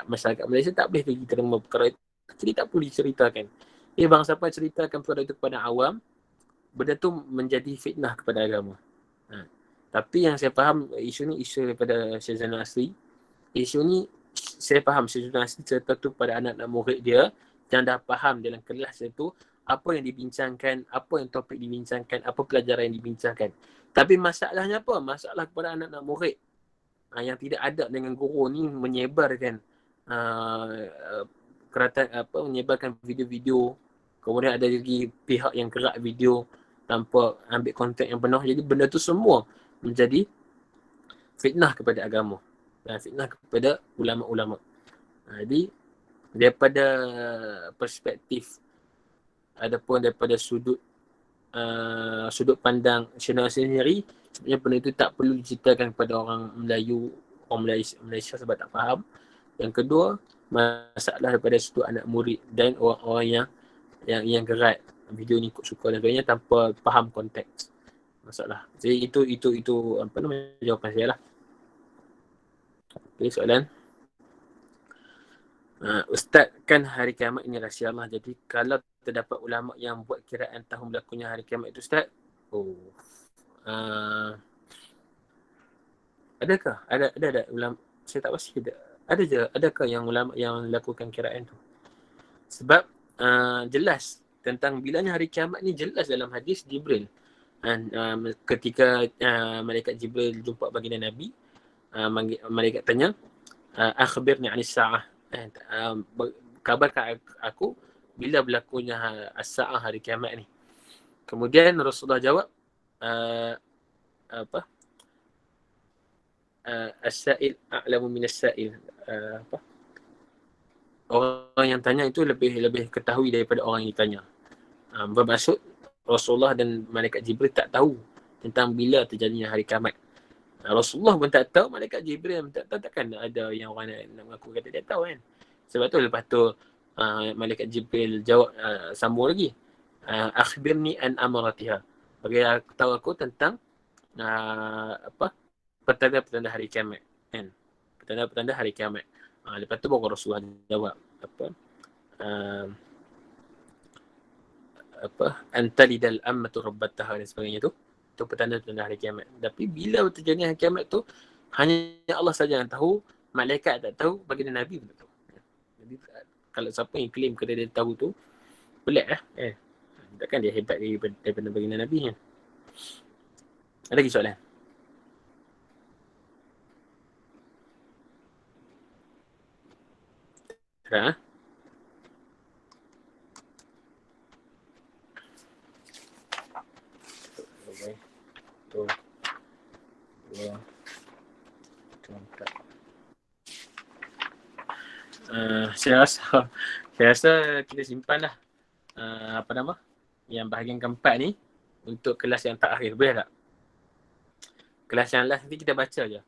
Masyarakat Malaysia tak boleh lagi terima perkara itu. Jadi tak perlu diceritakan. Bangsa apa ceritakan perkara itu kepada awam, benda tu menjadi fitnah kepada agama. Tapi yang saya faham, isu ni isu daripada Syed Zainal Asri. Isu ni saya faham Syed Zainal Asri cerita tu pada anak-anak murid dia yang dah faham dalam kelas itu apa yang dibincangkan, apa yang topik dibincangkan, apa pelajaran yang dibincangkan. Tapi masalahnya apa? Masalah kepada anak-anak murid yang tidak ada dengan guru ni menyebarkan menyebarkan video-video. Kemudian ada lagi pihak yang kerak video tanpa ambil konteks yang benar. Jadi benda tu semua menjadi fitnah kepada agama dan fitnah kepada ulama-ulama. Jadi daripada perspektif ataupun daripada sudut pandang Syedna sendiri, sebenarnya benda itu tak perlu diceritakan kepada orang Malaysia sebab tak faham. Yang kedua, masalah daripada sudut anak murid dan orang-orang yang gerak video ni suka dan sebagainya tanpa faham konteks masalah. Jadi itu apa namanya jawapan saya lah. Okay, soalan. Ustaz, kan hari kiamat ini rahsia Allah. Jadi kalau terdapat ulama yang buat kiraan tahun berlakunya hari kiamat itu, Ustaz, adakah? Ada ulama? Saya tak pasti adakah yang ulama yang lakukan kiraan tu? Sebab jelas tentang bilanya hari kiamat ni jelas dalam hadis Jibril. Ketika malaikat Jibril jumpa baginda Nabi, malaikat tanya, akhbirni anis sa'ah. Kabarkan aku bila berlakunya as-sa'ah, hari kiamat ni. Kemudian Rasulullah jawab, as-sa'il a'lamu minas sa'il. orang yang tanya itu lebih ketahui daripada orang yang ditanya. Bermaksud Rasulullah dan malaikat Jibril tak tahu tentang bila terjadinya hari kiamat. Rasulullah pun tak tahu, malaikat Jibril pun tak tahu, takkan ada yang orang nak mengaku kata dia tahu kan. Sebab tu lepas tu malaikat Jibril jawab, sambung lagi. Akhbirni an amaratiha. Bagi aku tahu aku tentang apa? Petanda-petanda hari kiamat kan. Petanda-petanda hari kiamat. Lepas tu baru Rasulullah jawab apa antalidal ammatu rabbataha dan sebagainya tu petanda-petanda hari kiamat. Tapi bila terjadi hari kiamat tu hanya Allah saja yang tahu, malaikat tak tahu, baginda Nabi pun tak tahu. Jadi kalau siapa yang claim kata dia tahu tu pelik lah takkan dia hebat daripada baginda Nabi kan. Ada lagi soalan? Tak? Betul. Saya rasa kita simpan lah apa nama yang bahagian keempat ni untuk kelas yang terakhir, boleh tak? Kelas yang last nanti kita baca je.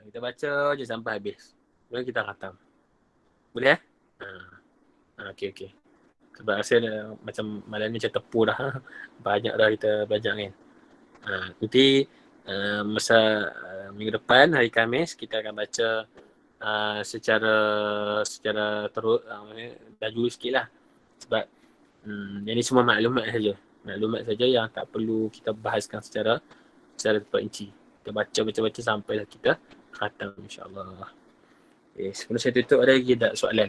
Kita baca je sampai habis. Kemudian kita khatam. Boleh eh? Okay. Sebab rasa macam malam ni macam tepu dah. Banyak dah kita belajar kan. Nanti masa minggu depan hari Khamis kita akan baca secara terus laju sikit lah. Sebab ini semua maklumat saja. Maklumat saja yang tak perlu kita bahaskan secara terperinci. Kita baca sampai kita khatam insyaAllah. Okay, sebelum saya tutup, ada lagi tak soalan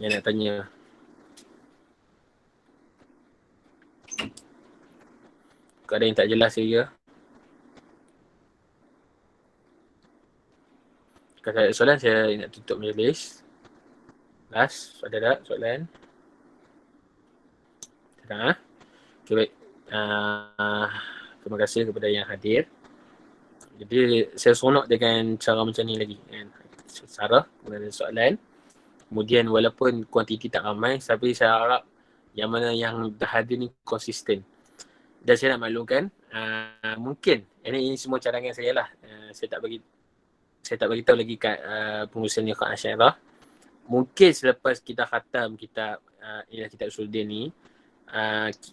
yang nak tanya? Kalau ada yang tak jelas saya, kalau ada soalan saya nak tutup majlis. Last, ada tak soalan? Tak? Okay, baik. Terima kasih kepada yang hadir. Jadi saya seronok dengan cara macam ni lagi kan. Sarah, kemudian ada soalan. Kemudian walaupun kuantiti tak ramai, tapi saya harap yang mana yang dah hadir ni konsisten. Dan saya nak maklumkan, mungkin ini semua cadangan saya lah. Saya tak bagi tahu lagi kat pengurusan Niqab Asy'ariyah. Mungkin selepas kita khatam kitab ialah kitab Usuluddin ni,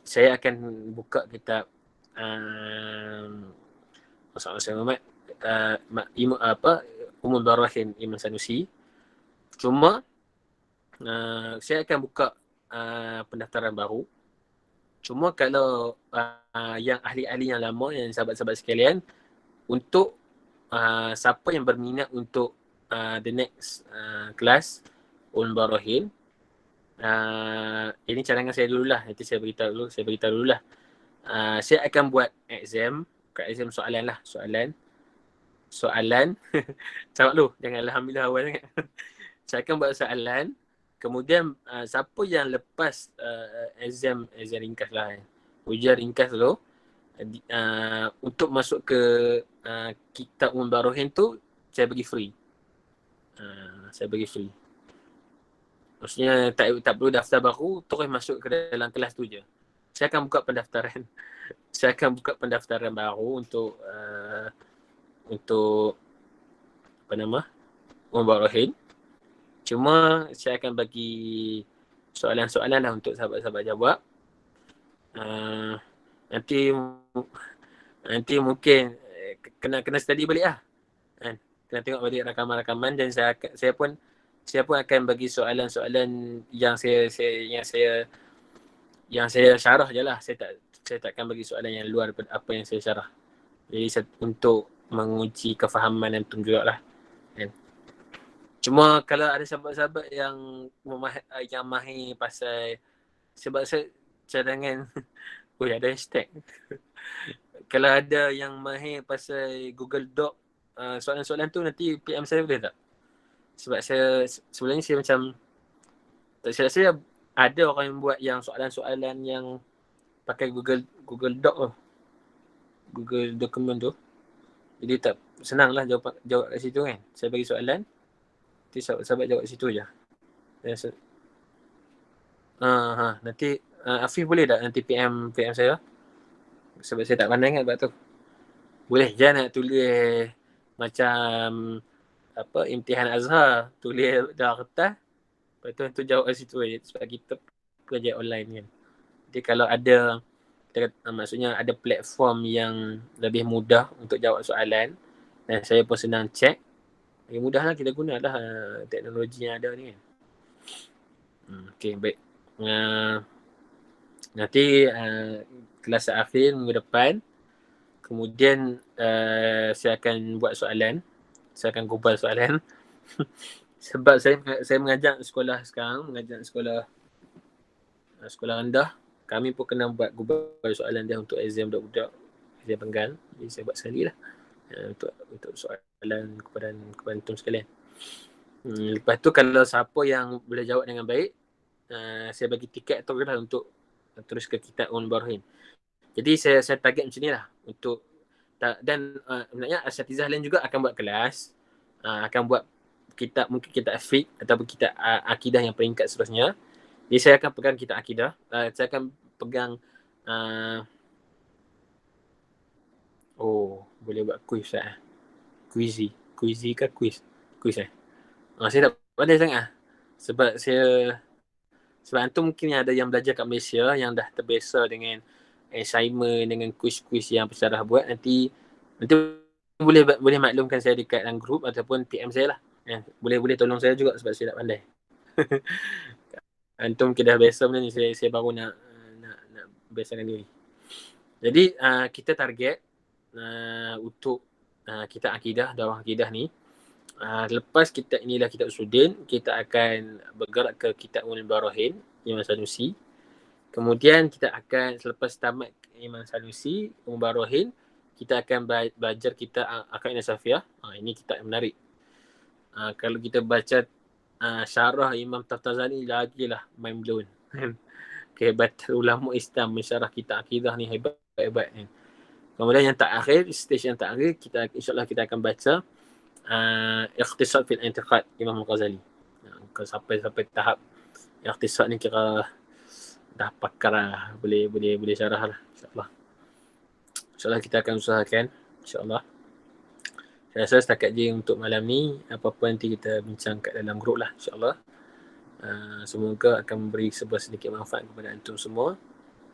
saya akan buka kitab Muhammad Ummul Barahin Imam Sanusi. Cuma saya akan buka pendaftaran baru. Cuma kalau yang ahli-ahli yang lama, yang sahabat-sahabat sekalian, untuk siapa yang berminat untuk the next class Ummul Barahin, ini cadangan saya dululah. Nanti saya beritahu dululah. Saya akan buat exam soalan lah. Soalan. Sabar dulu, jangan alhamdulillah awal sangat. Saya akan buat soalan. Kemudian siapa yang lepas exam ringkas lah, ujian ringkas tu, untuk masuk ke kitab Ummul Barahin tu, saya bagi free. Maksudnya tak perlu daftar baru, terus masuk ke dalam kelas tu je. Saya akan buka pendaftaran baru untuk apa nama Ummul Barahin. Cuma saya akan bagi soalan-soalan lah untuk sahabat-sahabat jawab. Nanti mungkin kena study balik lah. Kena tengok balik rakaman-rakaman, dan saya pun akan bagi soalan-soalan yang saya syarah je lah. Saya takkan bagi soalan yang luar daripada apa yang saya syarah. Jadi untuk menguji kefahaman antum jugalah. Cuma kalau ada sahabat-sahabat yang mahir pasal, sebab saya cadangan ada hashtag. Kalau ada yang mahir pasal Google Doc, soalan-soalan tu nanti PM saya boleh tak? Sebab sebenarnya saya macam tak silap saya ada orang yang buat yang soalan-soalan yang pakai Google Doc tu, Google dokumen tu. Jadi senanglah jawab kat situ kan. Saya bagi soalan, nanti sahabat jawab kat situ je. Nanti Afif boleh tak nanti PM saya? Sebab saya tak pandai kan sebab tu. Boleh je nak tulis macam apa imtihan Azhar, tulis dalam kertas, lepas tu jawab kat situ je sebab kita kerja online kan. Jadi kalau ada maksudnya ada platform yang lebih mudah untuk jawab soalan dan saya pun senang check, lagi mudahlah kita gunalah teknologi yang ada ni kan. Okay, baik. Nanti kelas akhir minggu depan, kemudian saya akan buat soalan, saya akan gubal soalan. Sebab saya mengajar sekolah sekarang, mengajar sekolah rendah, kami pun kena buat gubal soalan dia untuk exam budak-budak, exam penggal. Jadi saya buat sekali lah untuk soalan kepada antum sekalian. Lepas tu kalau siapa yang boleh jawab dengan baik, saya bagi tiket tu lah untuk terus ke Kitab Barohin. Jadi saya target macam ni lah untuk dan sebenarnya asatizah lain juga akan buat kelas, akan buat kitab, mungkin kitab fiqh ataupun kitab akidah yang peringkat seterusnya. Jadi saya akan pegang kitab akidah, saya akan pegang boleh buat quiz lah. Quizy ke quiz saya tak pandai sangat sebab antum mungkin ada yang belajar kat Malaysia yang dah terbiasa dengan assignment, dengan quiz-quiz yang pensyarah buat. Nanti boleh maklumkan saya dekat dalam grup ataupun PM saya lah. Boleh tolong saya juga sebab saya tak pandai. Antum mungkin dah biasa benda ni, saya baru nak biasakan diri. Jadi kita target untuk kitab akidah, dakwah akidah ni, lepas kitab inilah kitab Usuluddin, kita akan bergerak ke kitab Barohin Imam Sanusi. Kemudian kita akan selepas tamat Imam Sanusi, Barohin, kita akan belajar kitab Aqaidah Safiyah. Ini kitab yang menarik. Kalau kita baca syarah Imam Taftazani, lagilah mind blown. Kehebatan ulama Islam mensyarah kitab akidah ni hebat. Kemudian yang terakhir, stage yang terakhir, insyaAllah kita akan baca Ikhtisar fil Intiqad Imam Al-Ghazali. Kalau sampai tahap ikhtisar ni kira dah pakar lah, boleh syarah lah, insyaAllah kita akan usahakan, insyaAllah. Saya rasa setakat je untuk malam ni, apa-apa nanti kita bincang kat dalam grup lah, insyaAllah. Semoga akan memberi sebuah sedikit manfaat kepada antum semua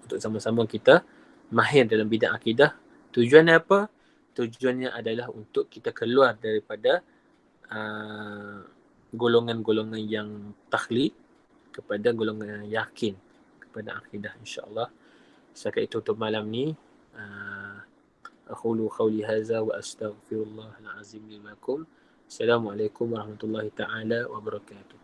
untuk sama-sama kita mahir dalam bidang akidah. Tujuannya apa? Tujuannya adalah untuk kita keluar daripada golongan-golongan yang taklid kepada golongan yang yakin kepada akidah, insyaAllah. Setakat itu untuk malam ni. Aqulu qawli hadza wa astaghfirullahal azim li wa lakum. Assalamualaikum warahmatullahi taala wabarakatuh.